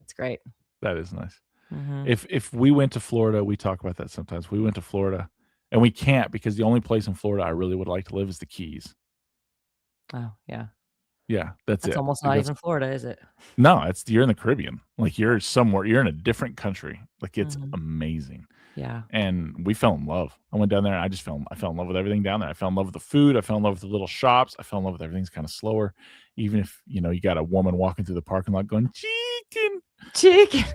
It's great. That is nice. Mhm. If we went to Florida, we talk about that sometimes. We went to Florida, and we can't because the only place in Florida I really would like to live is the Keys. Oh, yeah. Yeah, that's That's it. almost Like, not that's even Florida, is it? no, it's you're in the Caribbean. Like, you're somewhere you're in a different country. Like, it's Mhm. amazing. Yeah. And we fell in love. I went down there and I fell in love with everything down there. I fell in love with the food, I fell in love with the little shops, I fell in love with everything's kinda slower. Even if, you got a woman walking through the parking lot going, "Chicken, Chicken.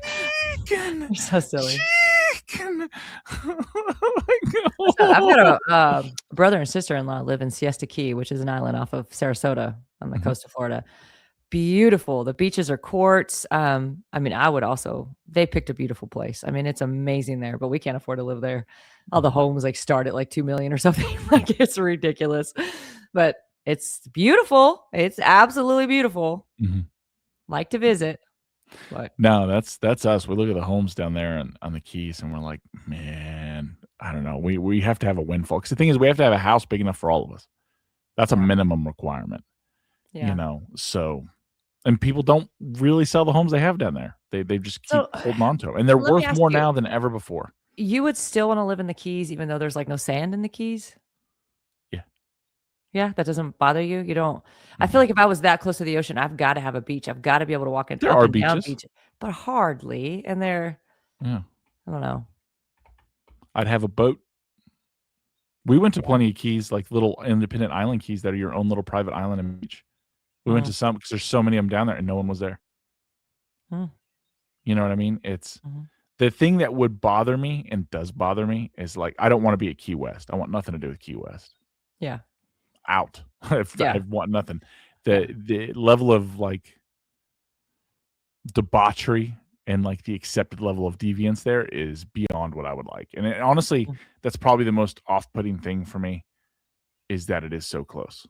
chicken, You're so silly. chicken." Like, I've got oh. a brother and sister-in-law live in Siesta Key, which is an island off of Sarasota on the Mhm, coast of Florida. Beautiful. The beaches are quartz. I mean, they picked a beautiful place. I mean, it's amazing there, but we can't afford to live there. All the mhm, homes start at like 2 million or something. Like it's ridiculous. But it's beautiful. It's absolutely beautiful. mhm. Like to visit. But No, that's us. We look at the homes down there on the Keys, and we're like, "Man, I don't know. We have to have a windfall." 'Cause the thing is we have to have a house big enough for all of us. That's a yeah. minimum requirement, Yeah. So and people don't really sell the homes they have down there. They just keep So holding on to 'em, and they're let me worth ask more you, now than ever before. you would still want to live in the Keys even though there's like no sand in the Keys? Yeah. Yeah, that doesn't bother you? You don't I feel Mm-mm. like if I was that close to the ocean, I've gotta have a beach. I've gotta be able to walk in There up are and down beaches. beach, but hardly, and Yeah. I don't know. I'd have a boat. We went to Yeah. plenty of keys, like little independent island keys that are your own little private island and beach. We went Mm, to some because there's so many of them down there and no one was there. mm, You know what I mean? It's mhm. the thing that would bother me and does bother me is, like, I don't wanna be at Key West. I want nothing to do with Key West. Yeah, Out. I yeah, want nothing. yeah, The level of, like, debauchery and, like, the accepted level of deviance there is beyond what I would like, and honestly, mm, that's probably the most off-putting thing for me is that it is so close.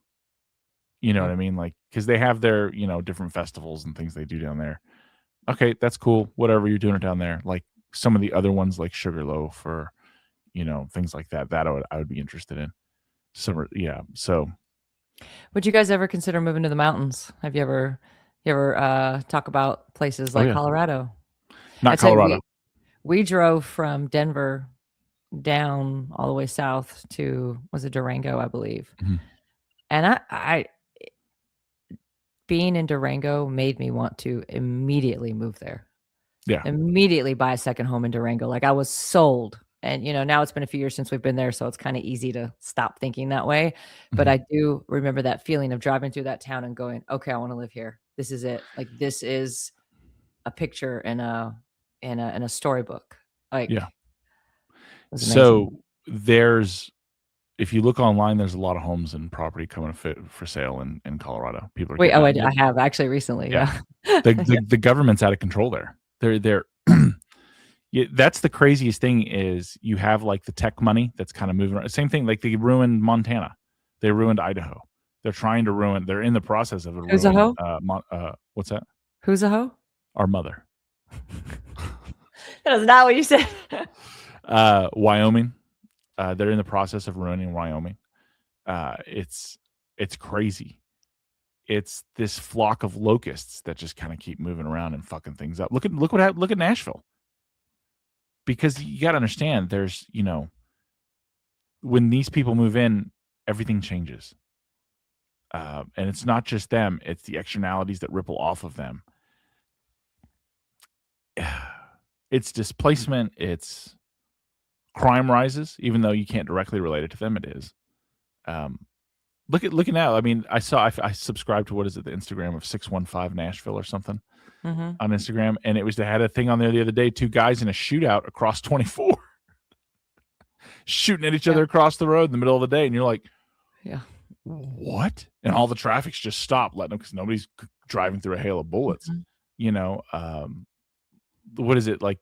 You know mm. what I mean? Like, because they have their, different festivals and things they do down there. Okay, that's cool, whatever, you're doing it down there. Like, some of the other ones, like Sugarloaf or, things like that, I would be interested in. Summer yeah, so Would you guys ever consider moving to the mountains? Have you ever talk about places oh, like yeah. Colorado? I Not tell you, Colorado. we drove from Denver down all the way south to was it Durango, I believe, Mhm. and I being in Durango made me want to immediately move there. Yeah. Immediately buy a second home in Durango, like, I was sold, and, now it's been a few years since we've been there, so it's kinda easy to stop thinking that way, but Mhm. I do remember that feeling of driving through that town and going, "Okay, I wanna live here. This is it. Like, this is a picture in a storybook." Like, Yeah. it was amazing. So, there's if you look online, there's a lot of homes and property coming for sale in Colorado. People are Wait, getting out I have actually recently, yeah. yeah. The Yeah. the the government's out of control there. They're Yeah, that's the craziest thing is you have like the tech money that's kind of moving around. Same thing, like they ruined Montana, they ruined Idaho. They're trying to ruin. They're in the process of Who's a ruining. hoe? What's that? Who's a hoe? Our mother. That is not what you said. Wyoming. They're in the process of ruining Wyoming. It's crazy. It's this flock of locusts that just kind of keep moving around and fucking things up. Look at Nashville. Because you got to understand, there's when these people move in, everything changes, and it's not just them; it's the externalities that ripple off of them. It's displacement. It's crime rises, even though you can't directly relate it to them. It is. Look at now. I mean, I subscribed to what is it, the Instagram of 615 Nashville or something on Instagram, and they had a thing on there the other day. 2 guys in a shootout across 24, shooting at each other across the road in the middle of the day, and you're like, yeah, what? And all the traffic's just stopped, letting them because nobody's driving through a hail of bullets. What is it like?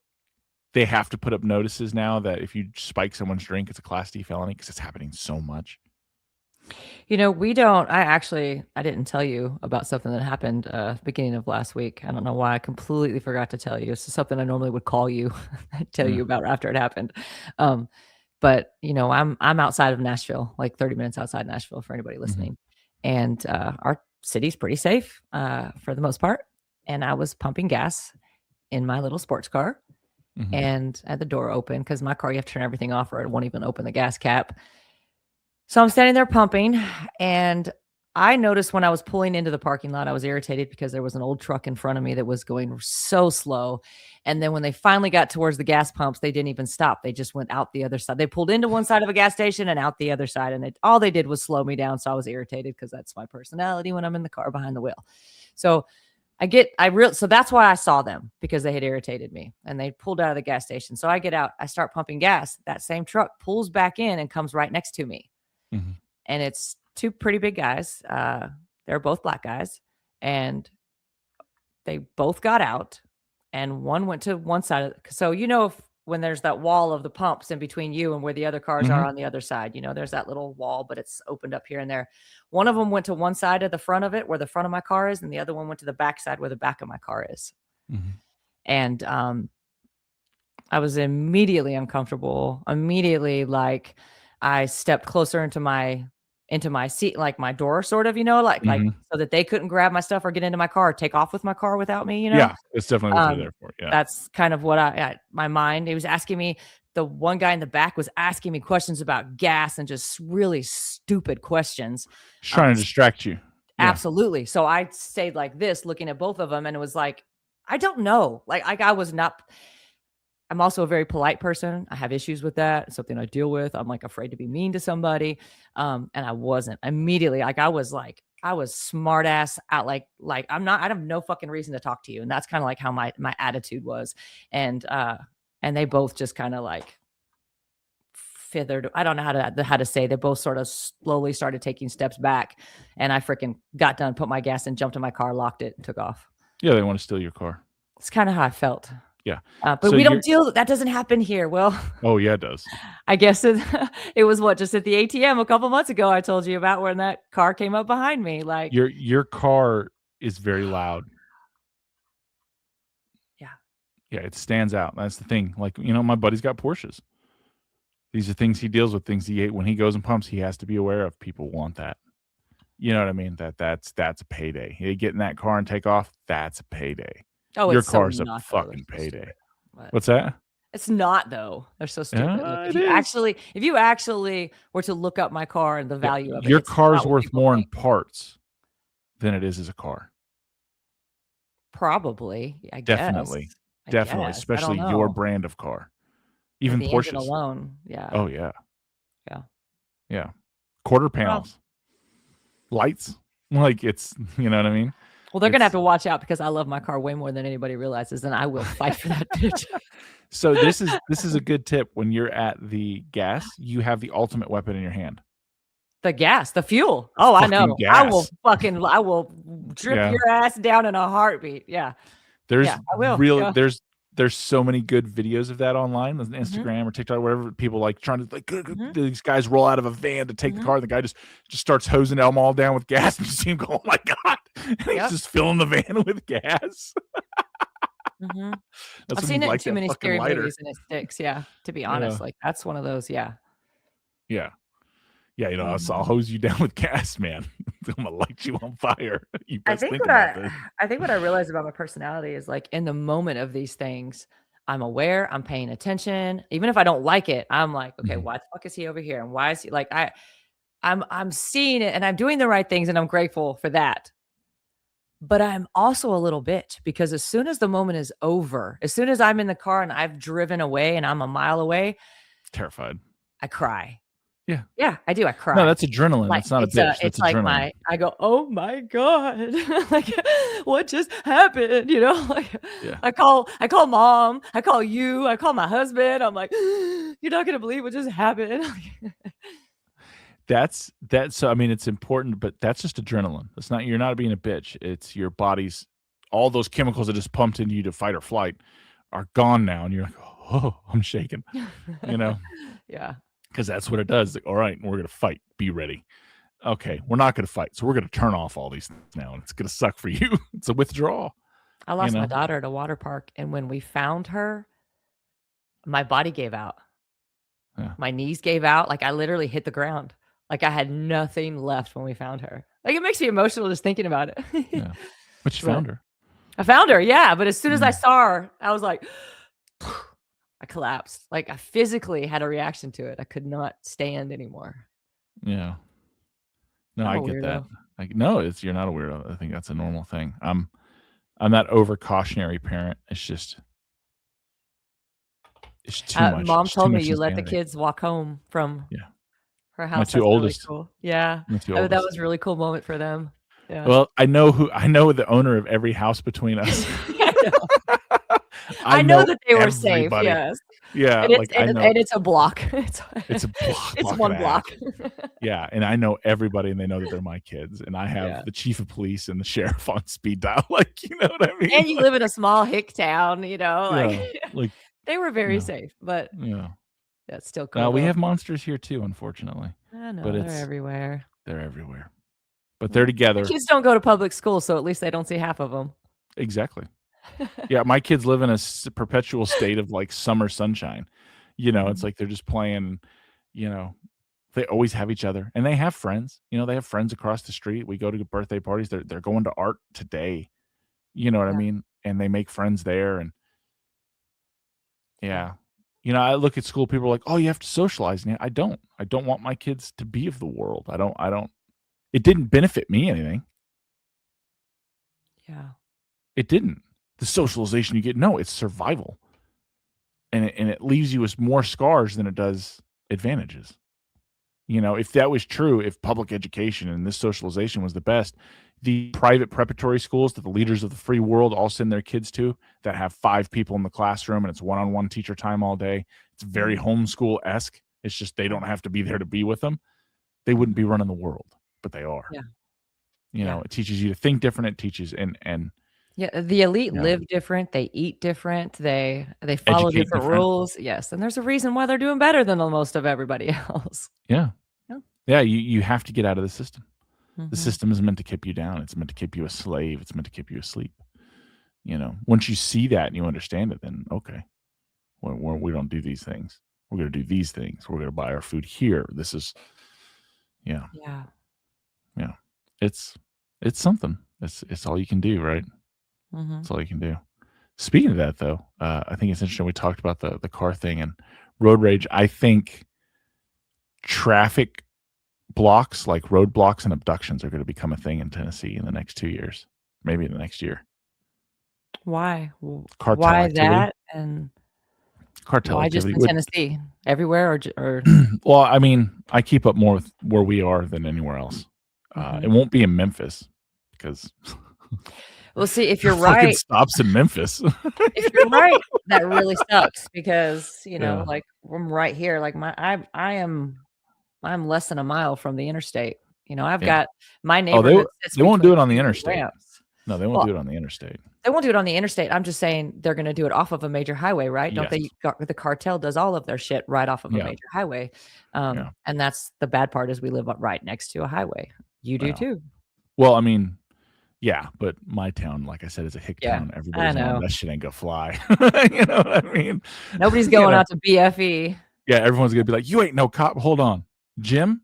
They have to put up notices now that if you spike someone's drink, it's a Class D felony because it's happening so much. We don't. I didn't tell you about something that happened beginning of last week. I don't know why I completely forgot to tell you. It's something I normally would call you, tell you about after it happened. But I'm outside of Nashville, like 30 minutes outside Nashville for anybody listening, and our city's pretty safe for the most part. And I was pumping gas in my little sports car, and I had the door open because my car you have to turn everything off or it won't even open the gas cap. So I'm standing there pumping, and I noticed when I was pulling into the parking lot, I was irritated because there was an old truck in front of me that was going so slow. And then when they finally got towards the gas pumps, they didn't even stop. They just went out the other side. They pulled into one side of a gas station and out the other side. And all they did was slow me down. So I was irritated because that's my personality when I'm in the car behind the wheel. So so that's why I saw them, because they had irritated me and they pulled out of the gas station. So I get out, I start pumping gas. That same truck pulls back in and comes right next to me. And it's 2 pretty big guys. They're both black guys, and they both got out, and one went to one side. So, when there's that wall of the pumps in between you and where the other cars are on the other side, there's that little wall, but it's opened up here and there. One of them went to one side of the front of it where the front of my car is, and the other one went to the back side where the back of my car is. And I was immediately uncomfortable. Immediately, like, I stepped closer into my seat, like my door, sort of, like so that they couldn't grab my stuff or get into my car, or take off with my car without me, Yeah, it's definitely what you're there for. Yeah. That's kind of what my mind, it was asking me, the one guy in the back was asking me questions about gas and just really stupid questions. Just trying to distract you. Yeah. Absolutely. So I stayed like this, looking at both of them, and it was like, I don't know. I'm also a very polite person. I have issues with that. It's something I deal with. I'm like afraid to be mean to somebody. And I wasn't immediately, I was smart ass out. Like I have no fucking reason to talk to you. And that's kind of like how my attitude was. And they both just kind of like fithered. I don't know how to say, they both sort of slowly started taking steps back. And I freaking got done, put my gas in, jumped in my car, locked it, and took off. Yeah. They want to steal your car. It's kind of how I felt. Yeah. But so we don't that doesn't happen here. Well, oh yeah, it does. I guess it was just at the ATM a couple months ago I told you about, when that car came up behind me. Like, your car is very loud. Yeah, it stands out. That's the thing. Like, my buddy's got Porsches. These are things he deals with, things when he goes and pumps, he has to be aware of. People want that. You know what I mean? That's a payday. You get in that car and take off, that's a payday. Oh, your car's a fucking payday. What's that? It's not, though. They're so stupid. If you actually were to look up my car and the value of it, your car's worth more in parts than it is as a car. Probably, I guess. Definitely, especially your brand of car. Even the Porsches alone. Yeah. Oh yeah. Yeah. Quarter panels, lights. Like, it's, you know what I mean? Well, they're going to have to watch out, because I love my car way more than anybody realizes, and I will fight for that bitch. So this is a good tip. When you're at the gas, you have the ultimate weapon in your hand. The gas, the fuel. Oh, I know. Gas. I will drip your ass down in a heartbeat. Yeah. There's there's so many good videos of that online on Mhm. Instagram or TikTok, whatever. People like trying to like Mhm. these guys roll out of a van to take the Mhm. car. And the guy just starts hosing them all down with gas, and you see him go, "Oh my god!" And he's Yep. just filling the van with gas. Mhm. That's I've when you seen it in light too that many fucking scary lighter. movies and it sticks, yeah, to be Yeah, honest, like, that's one of those, yeah. yeah, yeah. I'll Mhm. hose you down with gas, man. I'm gonna light you on fire. You I best think think what about I this. I think what I realized about my personality is, like, in the moment of these things, I'm aware, I'm paying attention, even if I don't like it, I'm like, "Okay, Mhm. why the fuck is he over here, and why is he" like, I'm seeing it, and I'm doing the right things, and I'm grateful for that. But I'm also a little bitch because as soon as the moment is over, as soon as I'm in the car and I've driven away and I'm a mile away, Terrified. I cry. Yeah. Yeah, I do, I No, cry. that's adrenaline. Like, That's not a bitch. it's That's like adrenaline. I go, "Oh my god." Like, "What just happened?" You know? Like, Yeah. I call mom, I call you, I call my husband, I'm like, "You're not gonna believe what just happened." That's so I mean, it's important, but that's just adrenaline. It's not you're not being a bitch. It's your body's all those chemicals that just pumped into you to fight or flight are gone now, and you're like, "Oh, I'm shaking," you know, Yeah. because that's what it does. Like, "All right, we're gonna fight. Be ready." Okay, we're not gonna fight, so we're gonna turn off all these things now, and it's gonna suck for you. It's a withdrawal, I you lost my know? daughter at a water park, and when we found her, my body gave out. Yeah, My knees gave out, like, I literally hit the ground. Like, I had nothing left when we found her. Like, it makes me emotional just thinking about it. yeah. But you But found her. I found her, yeah, but as soon as I Yeah, saw her, I was like, I collapsed. Like, I physically had a reaction to it. I could not stand anymore. yeah. No, I'm I a get that. weirdo. Like, no, it's you're not a weirdo. I think that's a normal thing. I'm that over cautionary parent. It's too much. Mom It's too told me much you let the insanity. kids walk home from Yeah. her My house. 2 That's really oldest. cool. Yeah. My 2 I mean, that oldest. was a really cool moment for them. Yeah. Well, I know the owner of every house between us. I know. I I know know that they were safe, everybody. yes. Yeah, And it's like, I and know and it's a block. It's it's a it's block and one a half. block. Yeah, and I know everybody, and they know that they're my kids, and I have Yeah. the chief of police and the sheriff on speed dial, like, you know what I mean? And you Like, live in a small hick town, like, yeah, like, they were very yeah, safe, but yeah. that's still Now cool we though. have monsters here too, unfortunately, I but know, they're everywhere. they're everywhere. But they're Yeah. My together. kids don't go to public school, so at least they don't see half of them. Exactly. Yeah, my kids live in a perpetual state of, like, summer sunshine. You know, it's Mhm. like they're just playing, you know, they always have each other, and they have friends. You know, they have friends across the street. We go to birthday parties. They're going to art today. You know what I Yeah, mean? And they make friends there, and yeah, yeah. You know, I look at school, people are like, "Oh, you have to socialize." And I don't. I don't want my kids to be of the world. I don't it didn't benefit me anything. yeah, It didn't. The socialization you get, no, it's survival. And it leaves you with more scars than it does advantages. You know, if that was true, if public education and this socialization was the best, the private preparatory schools that the leaders of the free world all send their kids to that have 5 people in the classroom and it's one-on-one teacher time all day, it's very mhm, homeschool-esque. It's just they yeah, don't have to be there to be with them. They wouldn't mhm, be running the world, but they are. yeah, You yeah. know, it teaches you to think different. It teaches and Yeah, the elite you know, live different, they eat different, they follow educate different different. rules, yes, and there's a reason why they're doing better than the most of everybody else. Yeah. Yeah, Yeah, you have to get out of the system. The mhm, system is meant to keep you down. It's meant to keep you a slave. It's meant to keep you asleep. You know, once you see that and you understand it, then okay, we don't do these things. We're going to do these things. We're going to buy our food here. This is, yeah, yeah, yeah. It's it's something. It's all you can do, right? mhm. It's all you can do. Speaking of that, though, I think it's interesting. We talked about the car thing and road rage. I think traffic blocks, like roadblocks and abductions, are going to become a thing in Tennessee in the next 2 years, maybe in the next year. Why? Cartel Why activity. that, and Cartel why just activity in would Tennessee? Everywhere or well, I mean, I keep up more with where we are than anywhere else. It Mhm. won't be in Memphis because Well, see, if there you're are fucking right stops in Memphis. if you're right, that really sucks because, Yeah. like, I'm right here, like, I'm less than a mile from the interstate. I've Yeah. got my Oh, neighborhood sits they won't do between it on the 2 interstate. ramps. No, they won't Well, do it on the interstate. they won't do it on the interstate. I'm just saying they're gonna do it off of a major highway, right? Don't Yes. they the cartel does all of their shit right off of a Yeah. major highway. Yeah. And that's the bad part is we live up right next to a highway. You do Yeah. too. Well, I mean, yeah, but my town, like I said, is a hick Yeah, town. I Everybody's on know. that shit ain't gonna fly. You know what I mean? Nobody's You going know? out to BFE. Yeah, everyone's gonna be like, "You ain't no cop." Hold on, Jim.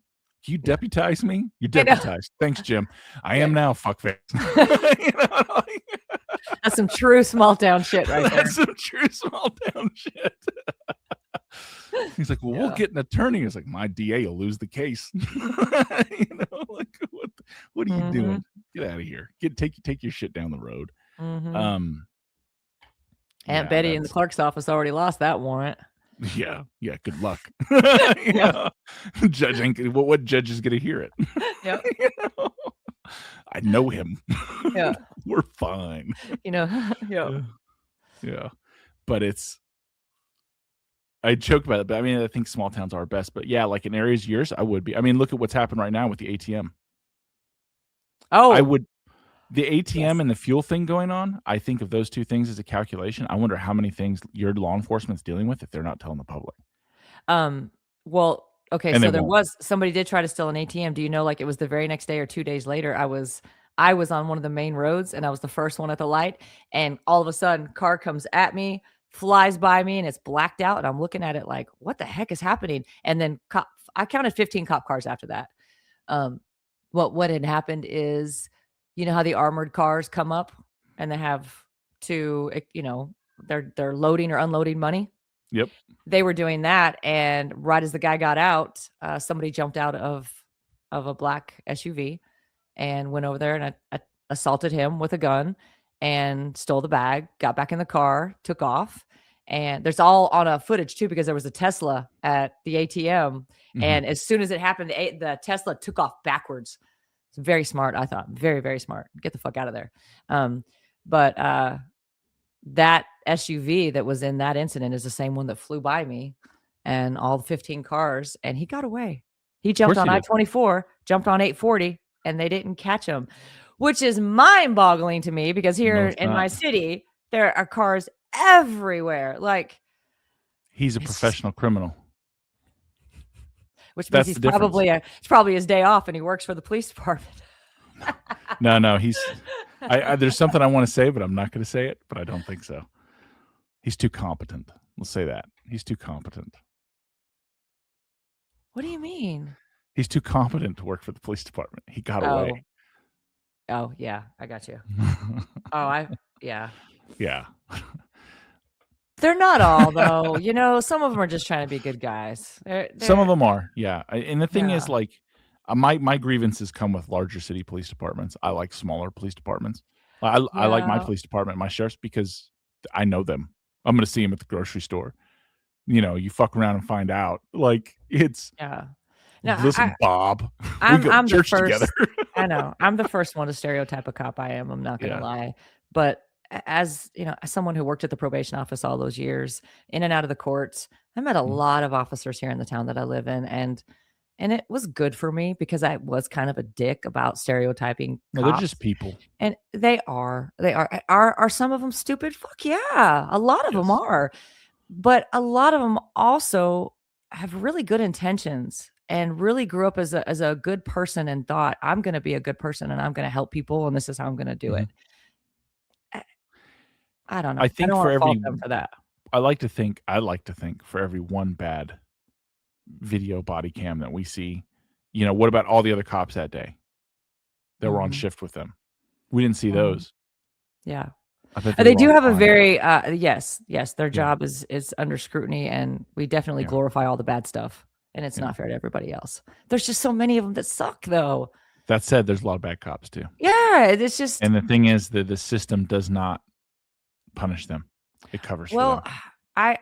You deputize me? You I know. deputized. Thanks, Jim. I Yeah. am now, fuckface. You know, like, That's some true small town shit right there. that's some true small town shit. He's like, "Well, we'll Yeah. get an attorney." He's like, "My DA will lose the case." You know, like what are you Mhm. doing? Get out of here. Take your shit down the road. Mhm. Um, Aunt yeah, Betty in the that's clerk's office already lost that warrant. yeah, good luck. Yeah. Yeah. Judge ain't what judge is gonna hear it? Yep. You know? I know him. Yeah. We're fine. You know, yeah. Yeah. But I joke about it, but I mean, I think small towns are best. But yeah, like in areas yours, I would be. I mean, look at what's happened right now with the ATM. I Oh, would the yes. ATM and the fuel thing going on, I think of those two things as a calculation. I wonder how many things your law enforcement's dealing with if they're not telling the public. Well, okay, And they so there won't. was somebody did try to steal an ATM. Do you know, like, it was the very next day or 2 days later, I was on one of the main roads, and I was the first one at the light, and all of a sudden, car comes at me, flies by me, and it's blacked out, and I'm looking at it like, "What the heck is happening?" And then I counted 15 cop cars after that. Um, what had happened is, you know how the armored cars come up and they have to, they're loading or unloading money? Yep. They were doing that, and right as the guy got out, somebody jumped out of a black SUV and went over there and assaulted him with a gun and stole the bag, got back in the car, took off. And there's all on a footage too because there was a Tesla at the ATM, Mhm. and as soon as it happened, the Tesla took off backwards. It's very smart, I thought. Very, very smart. Get the fuck out of there. But that SUV that was in that incident is the same one that flew by me and all the 15 cars, and he got away. He Of jumped course on he did. I-24, jumped on 840, and they didn't catch him, which is mind-boggling to me because No, here it's in not. my city, there are cars everywhere. Like, He's a it's just professional criminal. which means That's the difference. it's probably his day off and he works for the police department. No, he's there's something I want to say, but I'm not going to say it, but I don't think so. He's too competent. Let's say that. He's too competent. What do you mean? He's too competent to work for the police department. He got away. Oh. Oh, yeah, I got you. Yeah. Yeah. They're not all though, some of them are just trying to be good guys. Some of They're them are. Yeah. And the thing yeah, is, like, my grievances come with larger city police departments. I like smaller police departments. I like my yeah, police department, my sheriff's, because I know them. I'm going to see them at the grocery store. You fuck around and find out. Like, it's yeah. No, listen, Bob, we I'm go to I'm the church together. first I know. I'm the first one to stereotype a cop. I'm not gonna Yeah. lie. But as someone who worked at the probation office all those years, in and out of the courts, I met a Mhm. lot of officers here in the town that I live in, and it was good for me because I was kind of a dick about stereotyping No, they're just cops. people. And they are. They are. Are some of them stupid? Fuck yeah. A lot of them Yes. are. But a lot of them also have really good intentions and really grew up as a good person and thought, "I'm gonna be a good person and I'm gonna help people, and this is how I'm gonna do Mhm. it." I I don't I know. I think don't for wanna fault every them for that. I like to think for every one bad video body cam that we see, what about all the other cops that day that were on Mhm, shift with them? We didn't see mhm. those. Yeah. I bet they They were do all have a fine. very yes, their Yeah, job is under scrutiny, and we definitely yeah. glorify all the bad stuff, and it's Yeah. not fair to everybody else. There's just so many of them that suck, though. That said, there's a lot of bad cops too. Yeah, it's just And the thing is that the system does not punish them. It covers for well, them.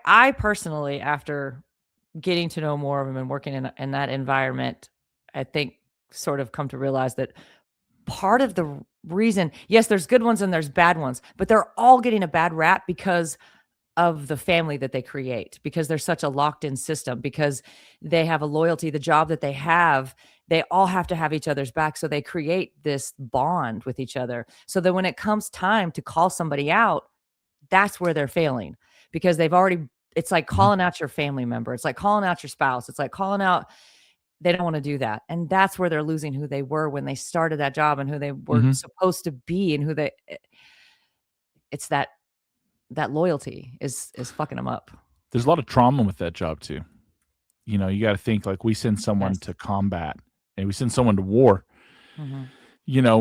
I personally, after getting to know more of them and working in that environment, I think sort of come to realize that part of the reason, yes, there's good ones and there's bad ones, but they're all getting a bad rap because of the family that they create, because they're such a locked in system, because they have a loyalty, the job that they have, they all have to have each other's back. So they create this bond with each other. So that when it comes time to call somebody out, that's where they're failing, because they've already, it's like Mhm. calling out your family member. It's like calling out your spouse. It's like calling out, they don't want to do that. And that's where they're losing who they were when they started that job and who they were Mhm. supposed to be and who they, it's that loyalty is fucking them up. There's a lot of trauma with that job too. You gotta think, like, we send someone Yes. to combat and we send someone to war. Mhm.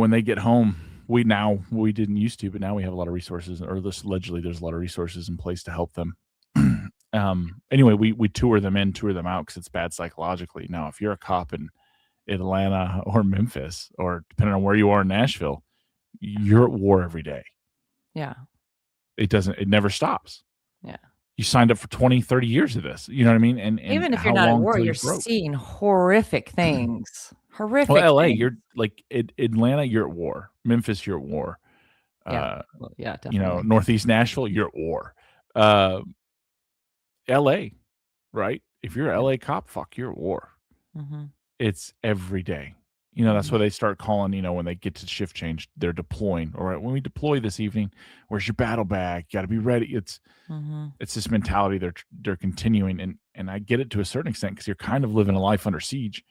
When they get home, we didn't used to, but now we have a lot of resources, or this allegedly there's a lot of resources in place to help them. Anyway, we tour them in, tour them out because it's bad psychologically. Now, if you're a cop in Atlanta or Memphis, or depending on where you are in Nashville, you're at war every day. Yeah. It never stops. Yeah. You signed up for 20, 30 years of this. You know what I mean? And Even if you're how not at long war, until you're you broke? seeing horrific things. Well, Horrific LA, things. you're like Atlanta, you're at war. Memphis, you're at war. Yeah. Uh, Well, yeah, definitely. Northeast Nashville, you're at war. Uh, LA, right? If you're a Yeah. LA cop, fuck, you're at war. Mhm. It's every day. That's Mhm. why they start calling, when they get to shift change, they're deploying. All right, when we deploy this evening, where's your battle bag? You got to be ready. Mhm. It's this mentality they're continuing, and I get it to a certain extent because you're kind of living a life under siege.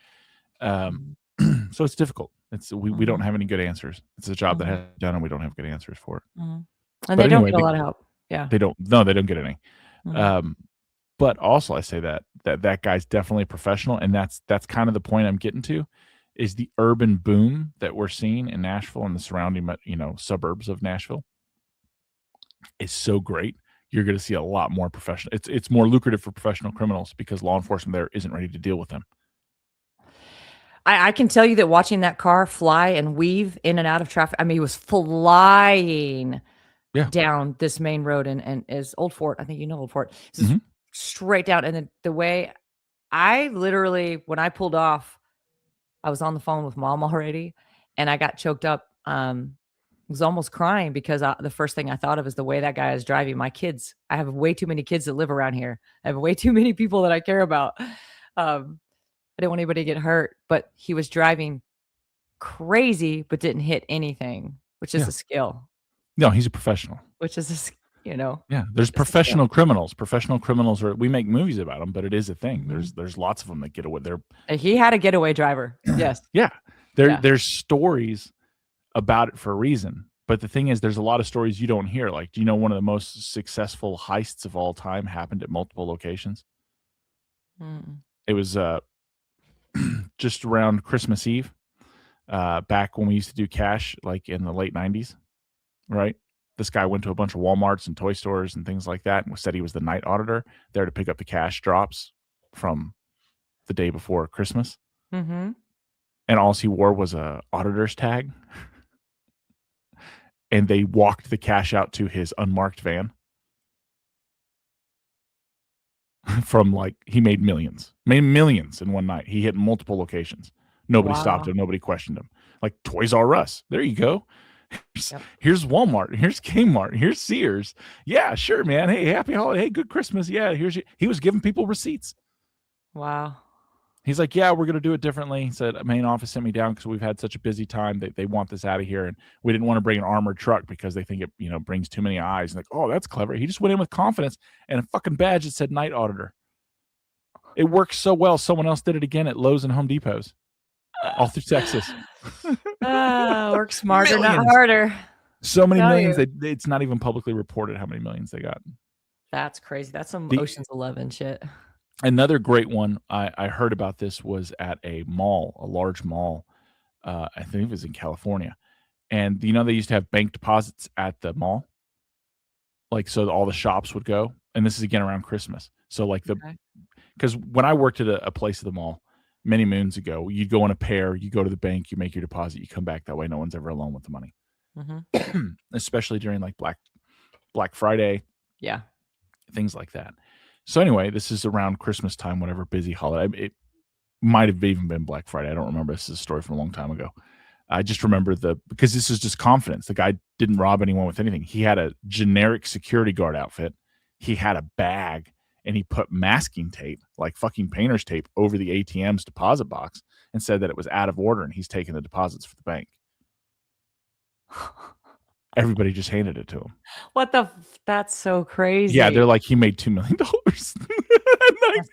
Um, Mhm. so it's difficult. We don't Mhm. have any good answers. It's a job that Mhm. has done, and we don't have good answers for it. Mhm. And But they don't anyway, get a lot of help. Yeah. they don't. No, they don't get any. Mhm. Um, but also, I say that guy's definitely a professional, and that's kind of the point I'm getting to, is the urban boom that we're seeing in Nashville and the surrounding, suburbs of Nashville is so great. You're going to see a lot more professional. It's more lucrative for professional criminals because law enforcement there isn't ready to deal with them. I can tell you that watching that car fly and weave in and out of traffic, I mean, he was flying Yeah. down this main road and is Old Fort. I think you know Old Fort. Just Mhm. straight down. And then the way I literally, when I pulled off, I was on the phone with mom already and I got choked up. Was almost crying because the first thing I thought of is the way that guy is driving my kids. I have way too many kids that live around here. I have way too many people that I care about. I didn't want anybody to get hurt, but he was driving crazy, but didn't hit anything, which is Yeah. a skill, No, he's a professional. which is a, Yeah, there's it's a skill. professional criminals. Professional criminals we make movies about them, but it is a thing. Mhm. There's lots of them that get away. He had a getaway driver. Yes. Yeah. Yeah. There's stories about it for a reason. But the thing is, there's a lot of stories you don't hear. Like, do you know one of the most successful heists of all time happened at multiple locations? Mm. It was just around Christmas Eve, back when we used to do cash, like in the late 90s, right? This guy went to a bunch of Walmarts and toy stores and things like that and said he was the night auditor there to pick up the cash drops from the day before Christmas. Mhm. And all he wore was a auditor's tag. And they walked the cash out to his unmarked van. From he made millions in one night. He hit multiple locations. Nobody stopped Wow. him. Nobody questioned him. Like Toys R Us. There you go. Yep. Here's Walmart. Here's Kmart. Here's Sears. Yeah, sure, man. Hey, happy holiday. Hey, good Christmas. Yeah, he was giving people receipts. Wow. He's like, yeah, we're going to do it differently. He said, main office sent me down because we've had such a busy time that they want this out of here. And we didn't want to bring an armored truck because they think it, brings too many eyes. And like, oh, that's clever. He just went in with confidence and a fucking badge that said night auditor. It worked so well. Someone else did it again at Lowe's and Home Depots all through Texas. Work smarter, not Millions. harder. So many Tell millions. you. It's not even publicly reported how many millions they got. That's crazy. That's some The Ocean's 11 shit. Another great one I heard about this was at a mall, a large mall. I think it was in California. And they used to have bank deposits at the mall. Like, so all the shops would go. And this is again around Christmas. So Okay. because when I worked at a place at the mall many moons ago, you'd go in a pair, you go to the bank, you make your deposit, you come back. That way no one's ever alone with the money. Mhm. Especially during like Black Friday, Yeah. things like that. So anyway, this is around Christmas time, whatever busy holiday. It might have even been Black Friday. I don't remember. This is a story from a long time ago. I just remember because this is just confidence. The guy didn't rob anyone with anything. He had a generic security guard outfit. he had a bag and he put masking tape, like fucking painter's tape, over the ATM's deposit box and said that it was out of order and he's taking the deposits for the bank. Everybody just handed it to him. What the that's so crazy. Yeah, they're like, he made $2 million. That's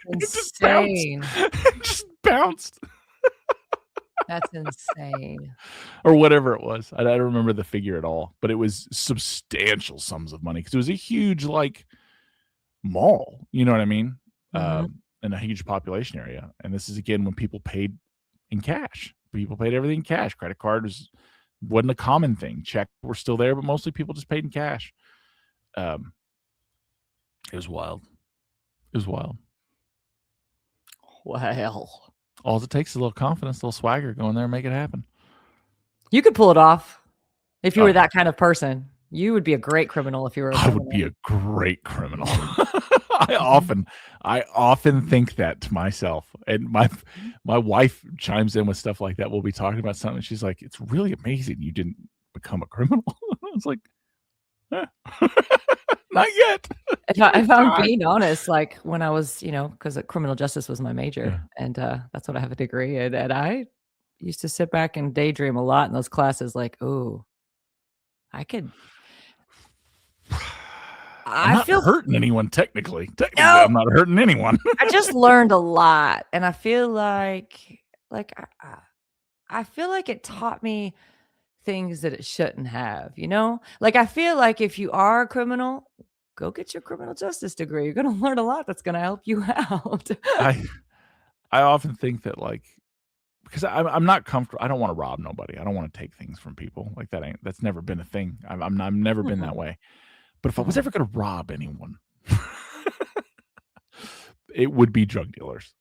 It just bounced. insane. It just bounced. That's insane. Or whatever it was. I don't remember the figure at all, but it was substantial sums of money because it was a huge, like, mall. You know what I mean? In a huge population area. And this is, again, when people paid in cash. People paid everything in cash. Credit card wasn't a common thing. Check were still there, but mostly people just paid in cash. It was wild. It was wild. Well, all it takes is a little confidence, a little swagger. Go in there and make it happen. You could pull it off if you were that kind of person. You would be a great criminal if you were a criminal. I would be a great criminal. I often think that to myself. And my wife chimes in with stuff like that. We'll be talking about something. And she's like, it's really amazing you didn't become a criminal. I was like, not yet. If I'm being honest, like when I was, because criminal justice was my major, and that's what I have a degree in, and I used to sit back and daydream a lot in those classes, like, oh, I could. I'm not hurting anyone technically. Technically, No. I'm not hurting anyone. I just learned a lot, and I feel like I feel like it taught me things that it shouldn't have, Like, I feel like if you are a criminal, go get your criminal justice degree. You're going to learn a lot that's going to help you out. I often think that, like, because I'm not comfortable. I don't want to rob nobody. I don't want to take things from people. Like, that's never been a thing. I've never been that way. But if I was ever going to rob anyone, it would be drug dealers.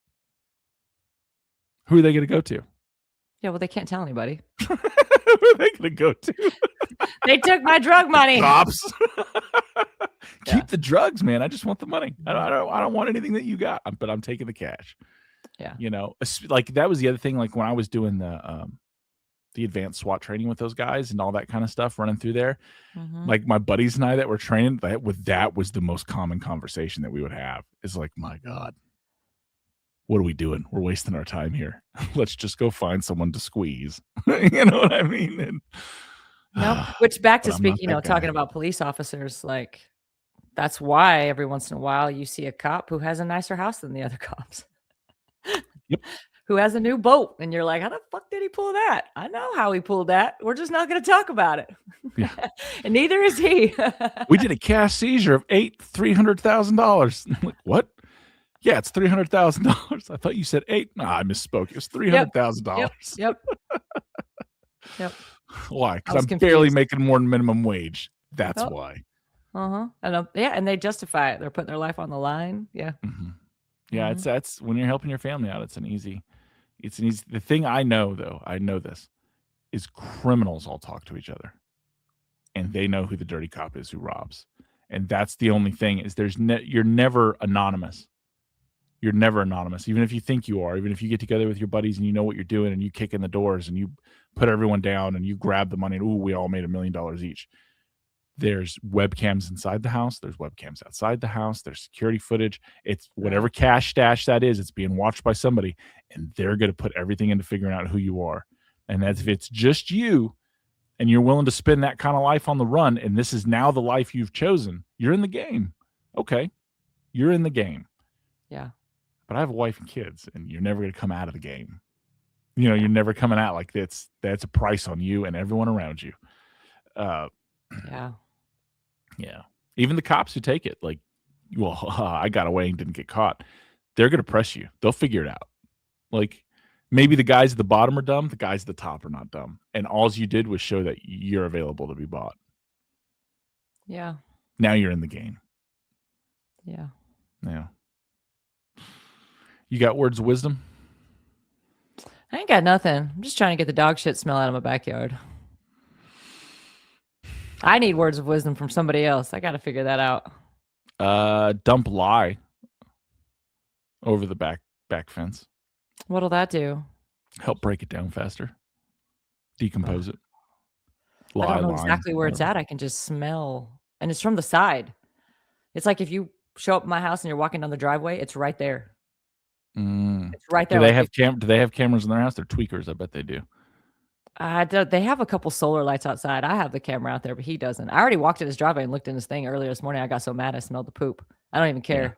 Who are they going to go to? Yeah, well, they can't tell anybody. Who are they going to go to? They took my drug money. Cops. Keep the drugs, man. I just want the money. I don't want anything that you got, but I'm taking the cash. Yeah. Like that was the other thing. Like when I was doing the advanced SWAT training with those guys and all that kind of stuff running through there, like my buddies and I that were training, that was the most common conversation that we would have. Is like, my God, what are we doing? We're wasting our time here. Let's just go find someone to squeeze. You know what I mean? And, no, which back to speak, talking about police officers, like that's why every once in a while you see a cop who has a nicer house than the other cops. Yep. Who has a new boat, and you're like, how the fuck did he pull that? I know how he pulled that. We're just not going to talk about it. Yeah. And neither is he. We did a cash seizure of $300,000. Like, what? Yeah, it's $300,000. I thought you said 8. No, I misspoke. It was $300,000. Yep. Why? Because I'm barely making more than minimum wage. That's why. And and they justify it. They're putting their life on the line. Yeah. Yeah, that's when you're helping your family out. It's an easy. The thing I know though, I know this, is criminals all talk to each other, and they know who the dirty cop is who robs, and that's the only thing. Is you're never anonymous. You're never anonymous, even if you think you are. Even if you get together with your buddies and you know what you're doing, and you kick in the doors and you put everyone down and you grab the money and we all made $1 million each. There's webcams inside the house. There's webcams outside the house. There's security footage. It's whatever cash stash that is. It's being watched by somebody, and they're going to put everything into figuring out who you are. And that's if it's just you and you're willing to spend that kind of life on the run, and this is now the life you've chosen, you're in the game. Okay. You're in the game. Yeah. But I have a wife and kids, and you're never going to come out of the game. You're never coming out like that's a price on you and everyone around you. Yeah. Even the cops who take it, like, well, I got away and didn't get caught. They're going to press you. They'll figure it out. Like, maybe the guys at the bottom are dumb. The guys at the top are not dumb. And all you did was show that you're available to be bought. Yeah. Now you're in the game. Yeah. Yeah. You got words of wisdom? I ain't got nothing. I'm just trying to get the dog shit smell out of my backyard. I need words of wisdom from somebody else. I got to figure that out. Dump lye over the back fence. What'll that do? Help break it down faster. Decompose it. I don't know exactly where it's at. I can just smell. And it's from the side. It's like if you show up at my house and you're walking down the driveway, it's right there. Mm. It's right Do there. they Like have do they have cameras in their house? They're tweakers, I bet they do. they have a couple solar lights outside. I have the camera out there, but he doesn't. I already walked in his driveway and looked in his thing earlier this morning. I got so mad I smelled the poop. I don't even Yeah. care.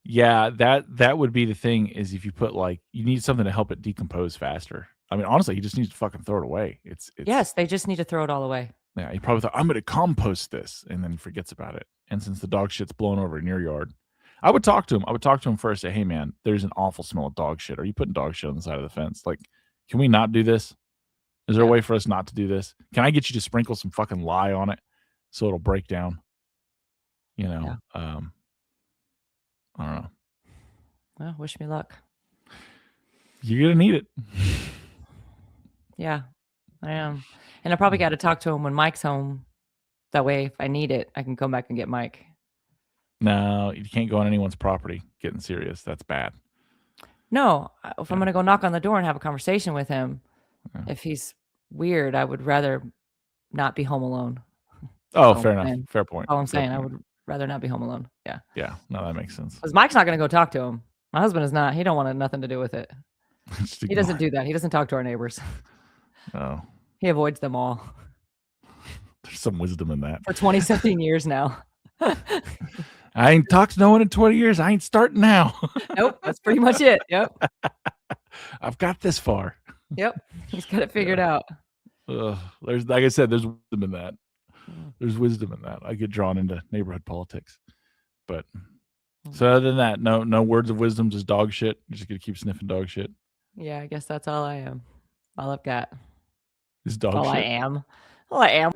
Yeah, that would be the thing is if you put, like you need something to help it decompose faster. I mean, honestly, he just needs to fucking throw it away. It's Yes, they just need to throw it all away. yeah, he probably thought, "I'm gonna compost this," and then he forgets about it. And since the dog shit's blown over in your yard, I would talk to him. I would talk to him first, say, "Hey, man, there's an awful smell of dog shit. Are you putting dog shit on the side of the fence? Like, can we not do this? Is there a Yeah. way for us not to do this? Can I get you to sprinkle some fucking lye on it so it'll break down?" You know, Yeah. I don't know. Well, wish me luck. You're gonna need it. Yeah, I am. And I probably got to talk to him when Mike's home. That way, if I need it, I can come back and get Mike. No, you can't go on anyone's property. Getting serious. That's bad. No, if I'm Yeah. going to go knock on the door and have a conversation with him, Yeah. if he's weird, I would rather not be home alone. Oh, So, fair enough. and Fair point. all I'm Fair saying, I point. would rather not be home alone. Yeah. Yeah, no, that makes sense. Because Mike's not going to go talk to him. My husband is not. He don't want nothing to do with it. Just He doesn't ignore. do that. He doesn't talk to our neighbors. Oh, He avoids them all there's some wisdom in that. for 20-something years now. I ain't talked to no one in 20 years. I ain't starting now. Nope, that's pretty much it. Yep. I've got this far. Yep. He's got it figured out. There's, like I said, there's wisdom in that. There's wisdom in that. I get drawn into neighborhood politics, but so other than that, no words of wisdom, just dog shit. You're just gonna keep sniffing dog shit. Yeah, I guess that's all I am. All I've got. Is dog All shit. I am. All I am.